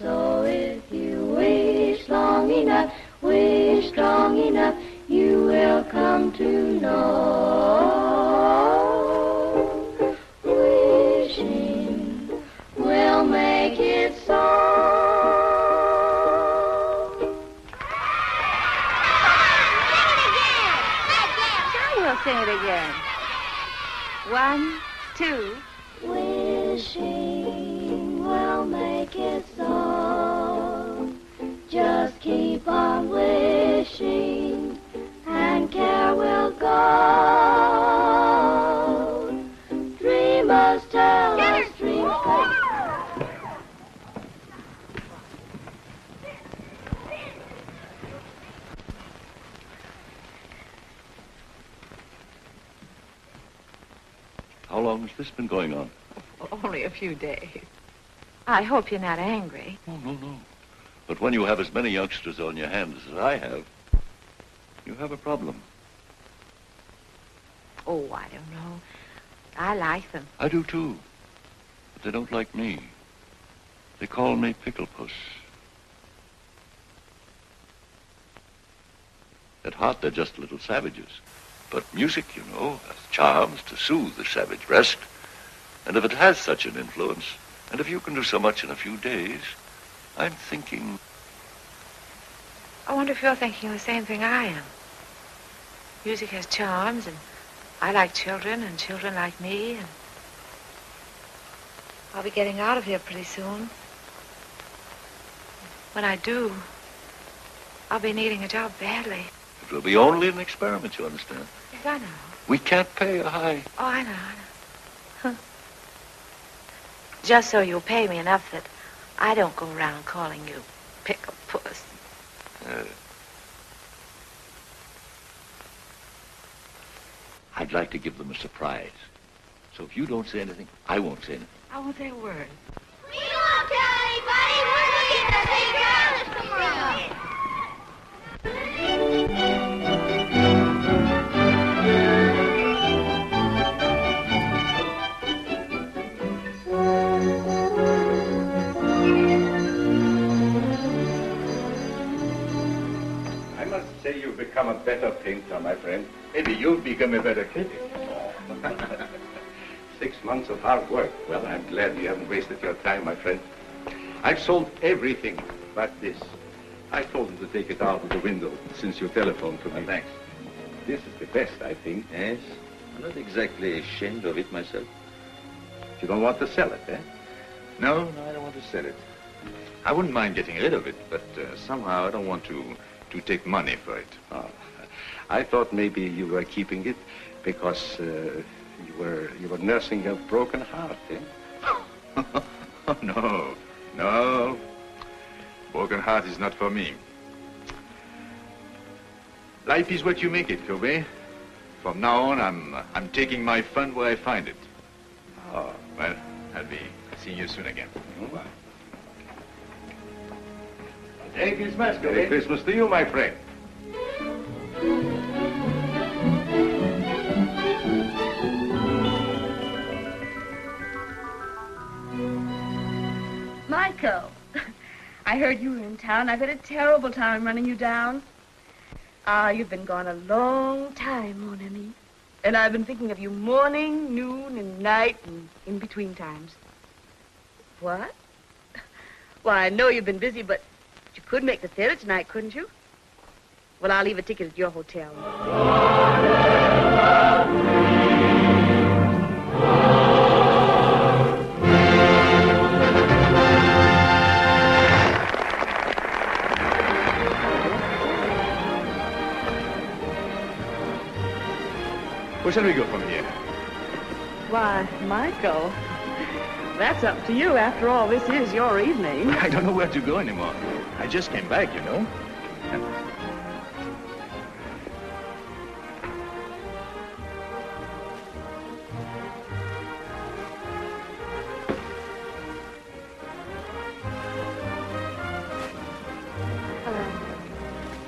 So if you wish strong enough, you will come. 1, 2. Wishing will make it so. Just keep on wishing, and care will go. Dreamers tell us dreams come. How long has this been going on? Only a few days. I hope you're not angry. Oh, no. But when you have as many youngsters on your hands as I have, you have a problem. Oh, I don't know. I like them. I do, too. But they don't like me. They call me Pickle Puss. At heart, they're just little savages. But music, you know, has charms to soothe the savage breast. And if it has such an influence, and if you can do so much in a few days, I'm thinking... I wonder if you're thinking the same thing I am. Music has charms, and I like children, and children like me, and I'll be getting out of here pretty soon. When I do, I'll be needing a job badly. It will be only an experiment, you understand? Yes, I know. We can't pay a high... Oh, I know. Huh. Just so you'll pay me enough that I don't go around calling you Pickle Puss. I'd like to give them a surprise. So if you don't say anything, I won't say anything. I won't say a word. We won't tell anybody. We're looking at the big girls tomorrow. I must say you've become a better painter, my friend. Maybe you'll become a better critic. 6 months of hard work. Well, I'm glad you haven't wasted your time, my friend. I've sold everything but this. I told him to take it out of the window since you telephoned to me. Thanks. This is the best, I think. Yes? I'm not exactly ashamed of it myself. You don't want to sell it, eh? No, I don't want to sell it. I wouldn't mind getting rid of it, but somehow I don't want to take money for it. Oh, I thought maybe you were keeping it because you were nursing a broken heart, eh? No. Broken heart is not for me. Life is what you make it, Kobe. From now on, I'm taking my fun where I find it. Oh, well, I'll be seeing you soon again. Bye. Merry Christmas, Kobe. Merry Christmas to you, my friend. Michael, I heard you were in town. I've had a terrible time running you down. You've been gone a long time, mon ami. And I've been thinking of you morning, noon, and night, and in between times. What? Well, I know you've been busy, but you could make the theater tonight, couldn't you? Well, I'll leave a ticket at your hotel. Where shall we go from here? Why, Michael, that's up to you. After all, this is your evening. I don't know where to go anymore. I just came back, you know.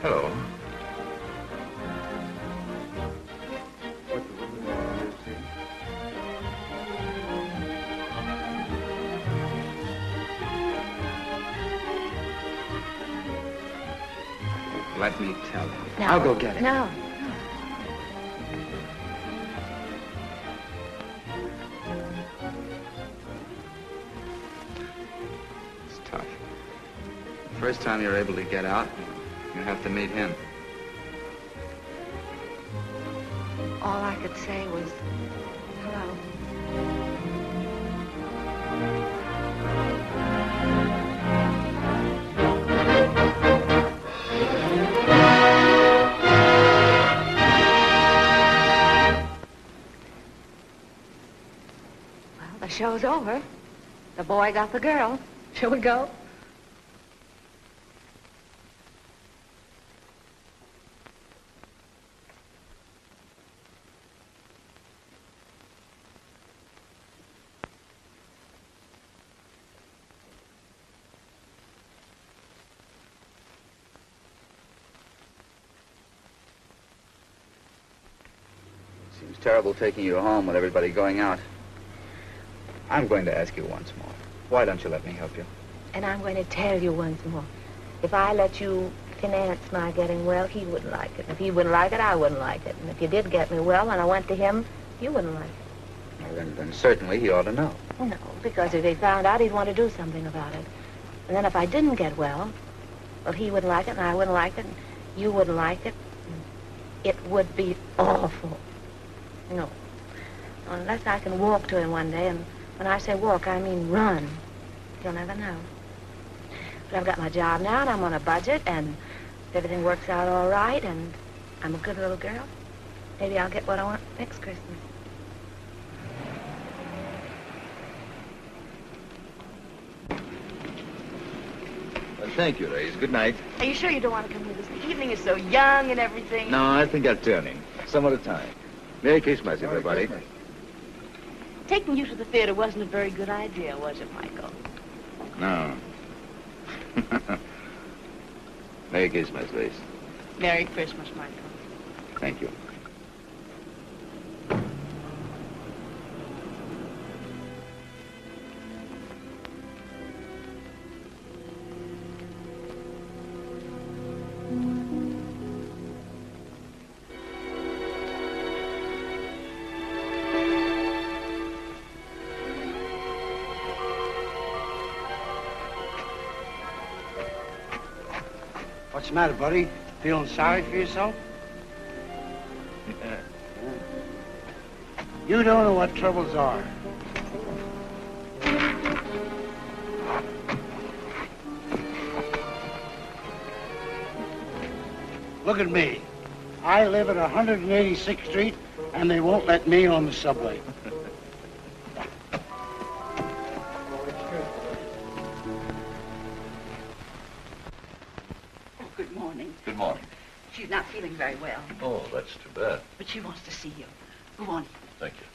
Hello. Let me tell him. No. I'll go get him. No. It's tough. The first time you're able to get out, you have to meet him. All I could say was, Hello. Well, the show's over. The boy got the girl. Shall we go? Seems terrible taking you home with everybody going out. I'm going to ask you once more. Why don't you let me help you? And I'm going to tell you once more. If I let you finance my getting well, he wouldn't like it. If he wouldn't like it, I wouldn't like it. And if you did get me well and I went to him, you wouldn't like it. Well, then certainly he ought to know. No, because if he found out, he'd want to do something about it. And then if I didn't get well, he wouldn't like it and I wouldn't like it and you wouldn't like it. It would be awful. No. Unless I can walk to him one day, and when I say walk, I mean run. You'll never know. But I've got my job now, and I'm on a budget, and if everything works out all right, and I'm a good little girl, maybe I'll get what I want next Christmas. Well, thank you, Reyes. Good night. Are you sure you don't want to come with us? The evening is so young and everything. No, I think I'll turn in. Some other time. Merry Christmas, everybody. Taking you to the theater wasn't a very good idea, was it, Michael? No. Merry Christmas, Reyes. Merry Christmas, Michael. Thank you. What's the matter, buddy? Feeling sorry for yourself? You don't know what troubles are. Look at me. I live at 186th Street, and they won't let me on the subway. Good morning. Good morning. She's not feeling very well, Oh, that's too bad. but she wants to see you. Go on. Thank you.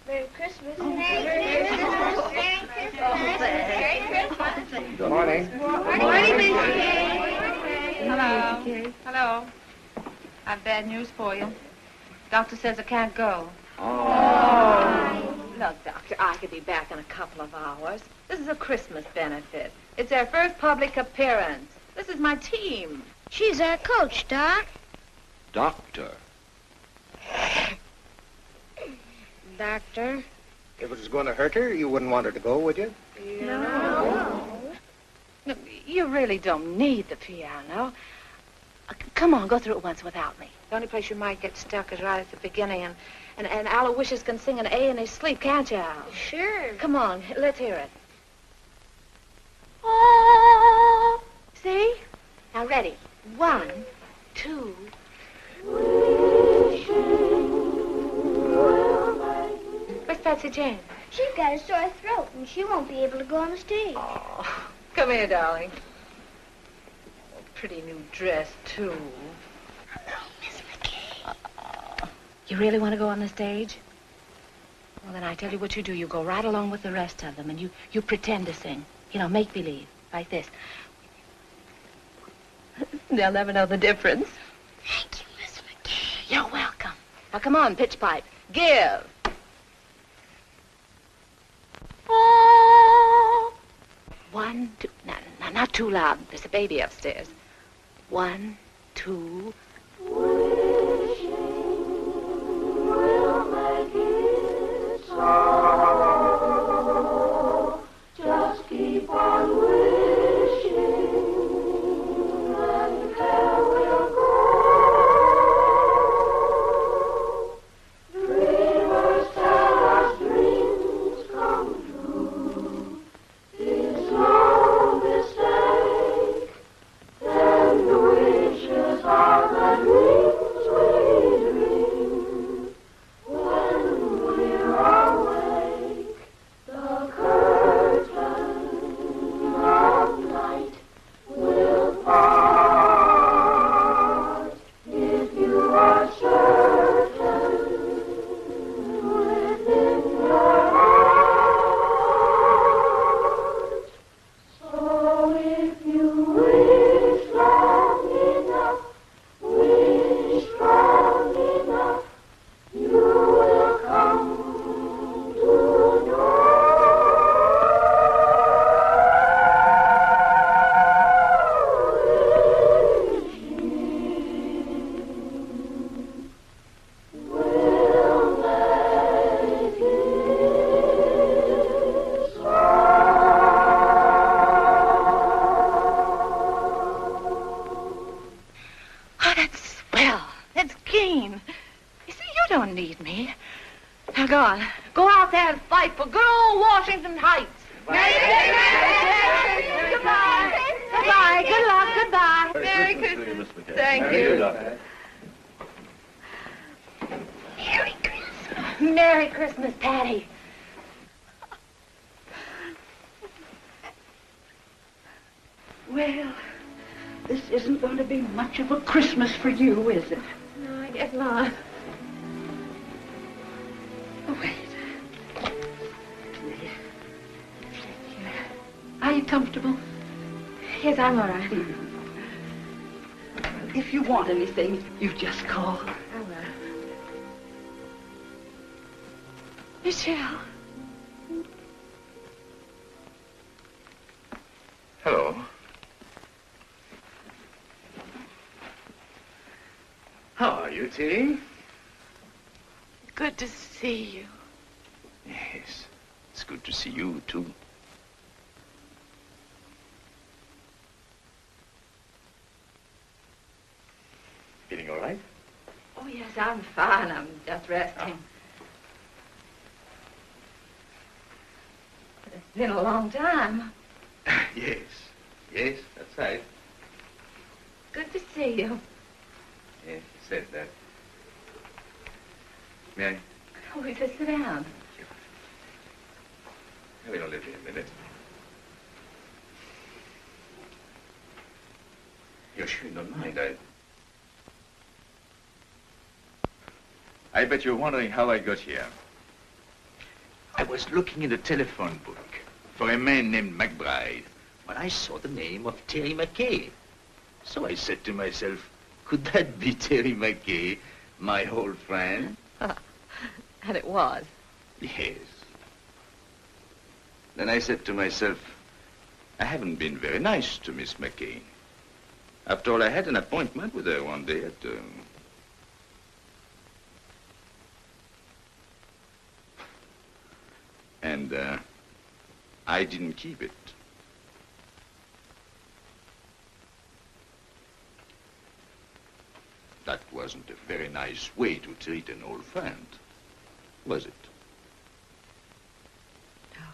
Merry Christmas. Oh, Merry Christmas. Merry Christmas. Merry Christmas. Good morning. Good morning, Miss Kay. Hello. Hello. I've bad news for you. Doctor says I can't go. Oh. Look, Doctor, I could be back in a couple of hours. This is a Christmas benefit. It's their first public appearance. This is my team. She's our coach, Doc. Doctor. Doctor. If it was going to hurt her, you wouldn't want her to go, would you? No. Look, you really don't need the piano. Come on, go through it once without me. The only place you might get stuck is right at the beginning, and Aloysius can sing an A in his sleep, can't you, Al? Sure. Come on, let's hear it. Oh, see? Now, ready. 1, 2. Where's Patsy Jane? She's got a sore throat, and she won't be able to go on the stage. Oh, come here, darling. Oh, pretty new dress, too. Hello, Miss McKay. You really want to go on the stage? Well, then I tell you what you do. You go right along with the rest of them, and you pretend to sing. You know, make believe, like this. They'll never know the difference. Thank you, Miss McKay. You're welcome. Now, come on, pitch pipe. Give. Oh. 1, 2. No, not too loud. There's a baby upstairs. 1, 2. Just keep on wishing, and there will go. need me. Now go on. Go out there and fight for good old Washington Heights. Goodbye. Goodbye. Good luck. Goodbye. Merry Christmas to you, Miss McKay. Thank Merry you. Christmas. Merry Christmas. Merry Christmas, Patty. Well, this isn't going to be much of a Christmas for you, is it? No, I guess not. Oh, wait. Are you comfortable? Yes, I'm all right. If you want anything, you just call. I will. Michelle. Hello. How are you, Tilly? Good to see you. Yes, it's good to see you, too. Feeling all right? Oh, yes, I'm fine. I'm just resting. But it's been a long time. Yes, yes, that's right. Good to see you. Yes, you said that. May I? Oh, we just sit down. We'll only be a minute. You're sure you don't mind? I bet you're wondering how I got here. I was looking in the telephone book for a man named McBride when I saw the name of Terry McKay. So I said to myself, could that be Terry McKay, my old friend? And it was. Yes. Then I said to myself, I haven't been very nice to Miss McKay. After all, I had an appointment with her one day at... And I didn't keep it. That wasn't a very nice way to treat an old friend, was it? No.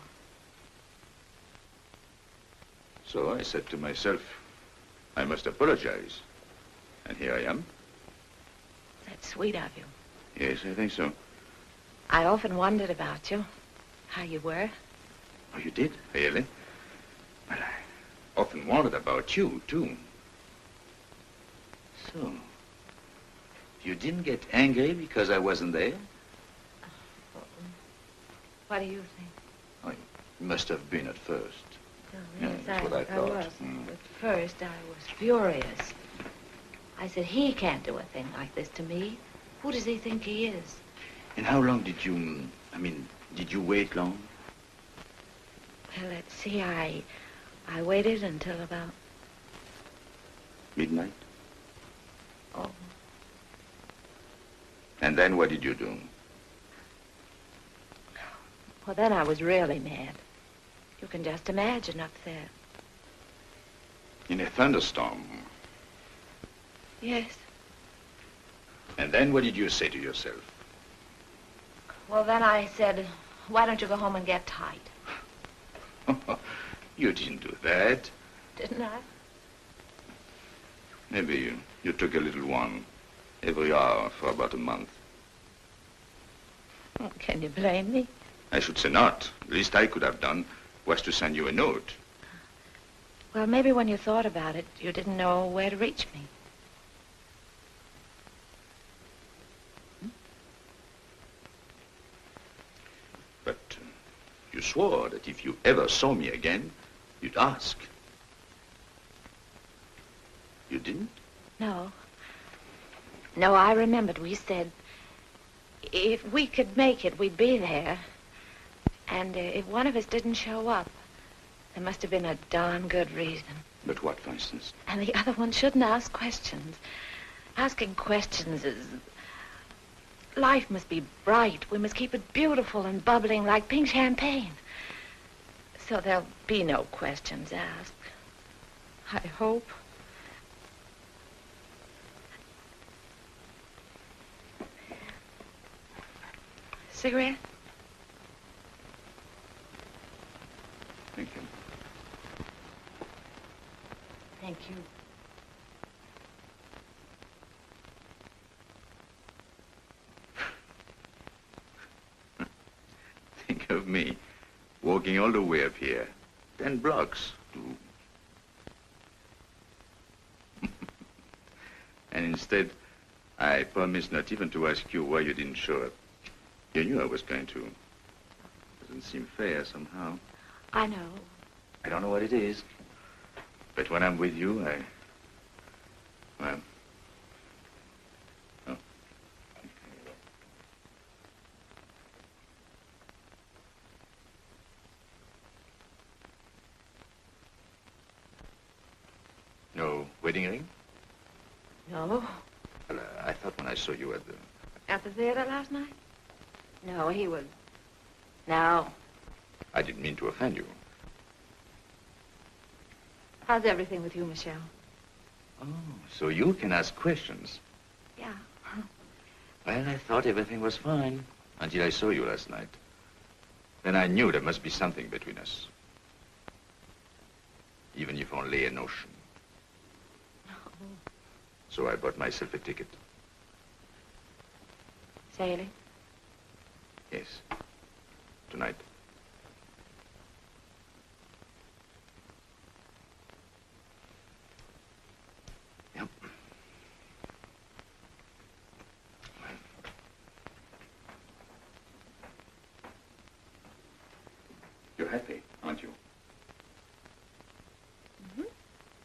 So I said to myself, I must apologize. And here I am. That's sweet of you. Yes, I think so. I often wondered about you, how you were. Oh, you did? Really? Well, I often wondered about you, too. So, you didn't get angry because I wasn't there? What do you think? Oh, you must have been at first. Oh, Yeah, yes, that's what I I thought. was. At first, I was furious. I said, he can't do a thing like this to me. Who does he think he is? And how long did you, did you wait long? Well, let's see, I waited until about... Midnight? Oh. And then what did you do? Well, then I was really mad. You can just imagine up there. In a thunderstorm? Yes. And then what did you say to yourself? Well, then I said, why don't you go home and get tight? You didn't do that. Didn't I? Maybe you took a little one every hour for about a month. Oh, can you blame me? I should say not. The least I could have done was to send you a note. Well, maybe when you thought about it, you didn't know where to reach me. But you swore that if you ever saw me again, you'd ask. You didn't? No. No, I remembered we said if we could make it, we'd be there. And if one of us didn't show up, there must have been a darn good reason. But what, for instance? And the other one shouldn't ask questions. Asking questions is... Life must be bright. We must keep it beautiful and bubbling like pink champagne. So there'll be no questions asked. I hope. cigarette? Thank you. Thank you. Think of me, walking all the way up here. 10 blocks to... And instead, I promised not even to ask you why you didn't show up. You knew I was going to. Doesn't seem fair somehow. I know. I don't know what it is. But when I'm with you, well... Oh. No wedding ring? No. Well, I thought when I saw you at the... At the theater last night? No, he would. No. I didn't mean to offend you. How's everything with you, Michelle? Oh, so you can ask questions. Yeah. Well, I thought everything was fine until I saw you last night. Then I knew there must be something between us. Even if only a notion. So I bought myself a ticket. Sailing? Yes. Tonight. Yep. You're happy, aren't you?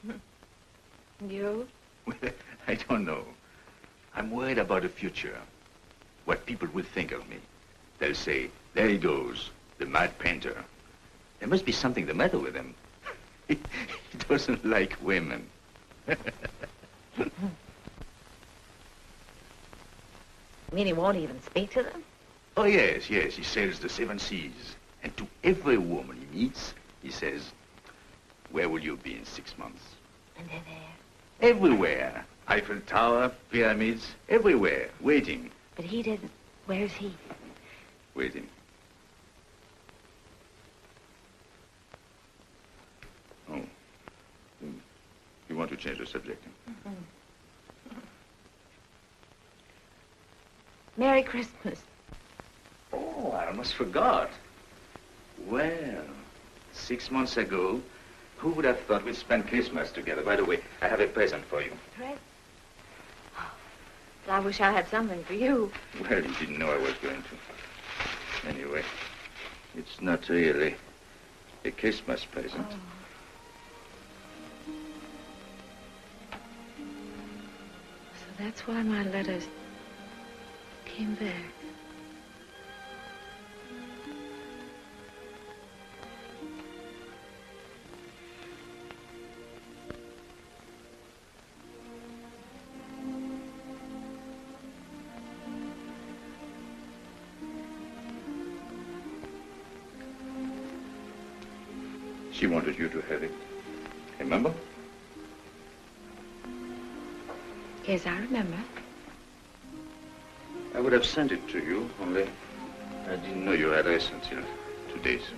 Mm-hmm. You? I don't know. I'm worried about the future. What people will think of me. They'll say, there he goes, the mad painter. There must be something the matter with him. He doesn't like women. You mean he won't even speak to them? Oh, yes. He sails the 7 seas. And to every woman he meets, he says, where will you be in 6 months? And they're there. Everywhere. Eiffel Tower, pyramids, everywhere, waiting. But he didn't. Where's he? Waiting. Oh. You want to change the subject? Mm-hmm. Merry Christmas. Oh, I almost forgot. Well, 6 months ago, who would have thought we'd spend Christmas together? By the way, I have a present for you. Present? I wish I had something for you. Well, you didn't know I was going to. Anyway, it's not really a Christmas present. Oh. So that's why my letters came back. She wanted you to have it. Remember? Yes, I remember. I would have sent it to you, only I didn't know your address until today, so...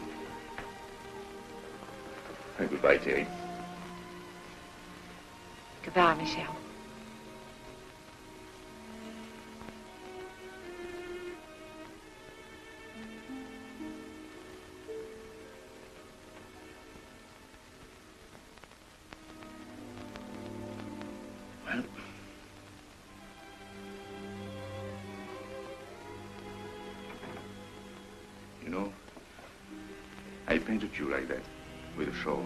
Goodbye, Terry. Goodbye, Michelle. Well, you know, I painted you like that, with a shawl.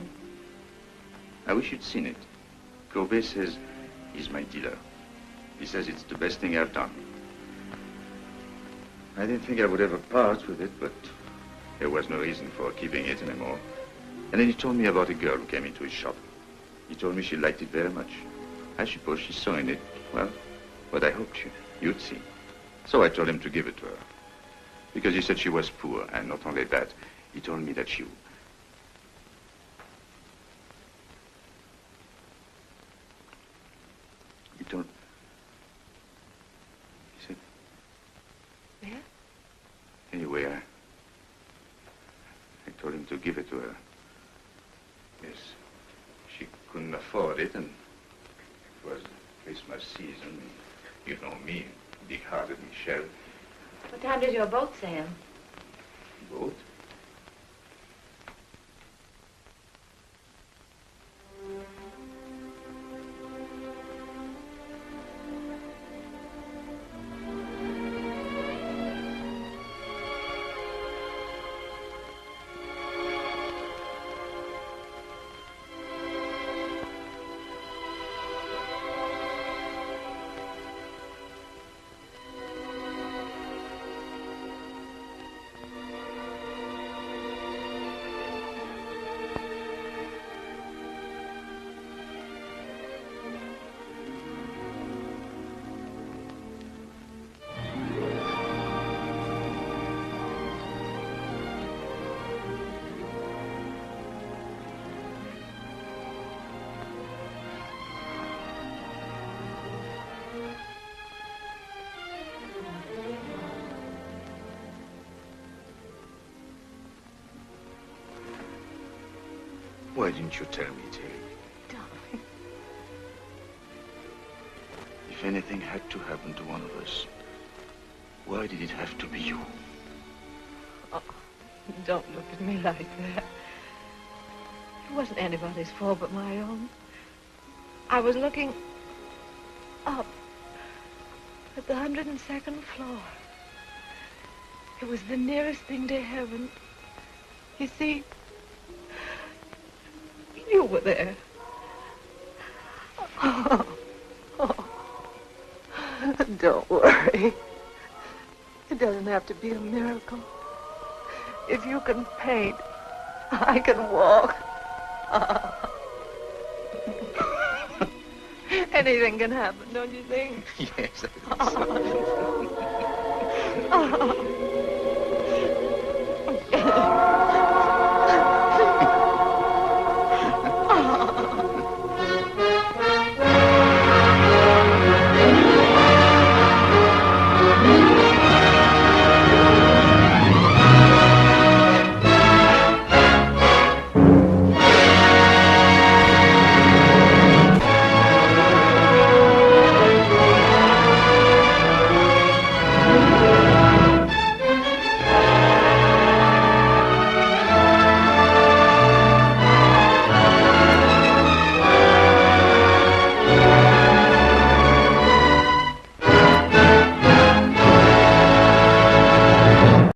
I wish you'd seen it. Courbet says he's my dealer. He says it's the best thing I've done. I didn't think I would ever part with it, but there was no reason for keeping it anymore. And then he told me about a girl who came into his shop. He told me she liked it very much. I suppose she saw in it, well, what I hoped you'd see. So I told him to give it to her. Because he said she was poor, and not only that, he told me that she... He told... He said... Yeah? way, I told him to give it to her. Yes, she couldn't afford it, and it was Christmas season. You know me, big-hearted Michel. What time did your boat sail? Boat? Why didn't you tell me, Terry? Darling. If anything had to happen to one of us, why did it have to be you? Oh, don't look at me like that. It wasn't anybody's fault but my own. I was looking up at the 102nd floor. It was the nearest thing to heaven. You see, you were there. Don't worry. It doesn't have to be a miracle. If you can paint, I can walk. Anything can happen, don't you think? Yes, I think so.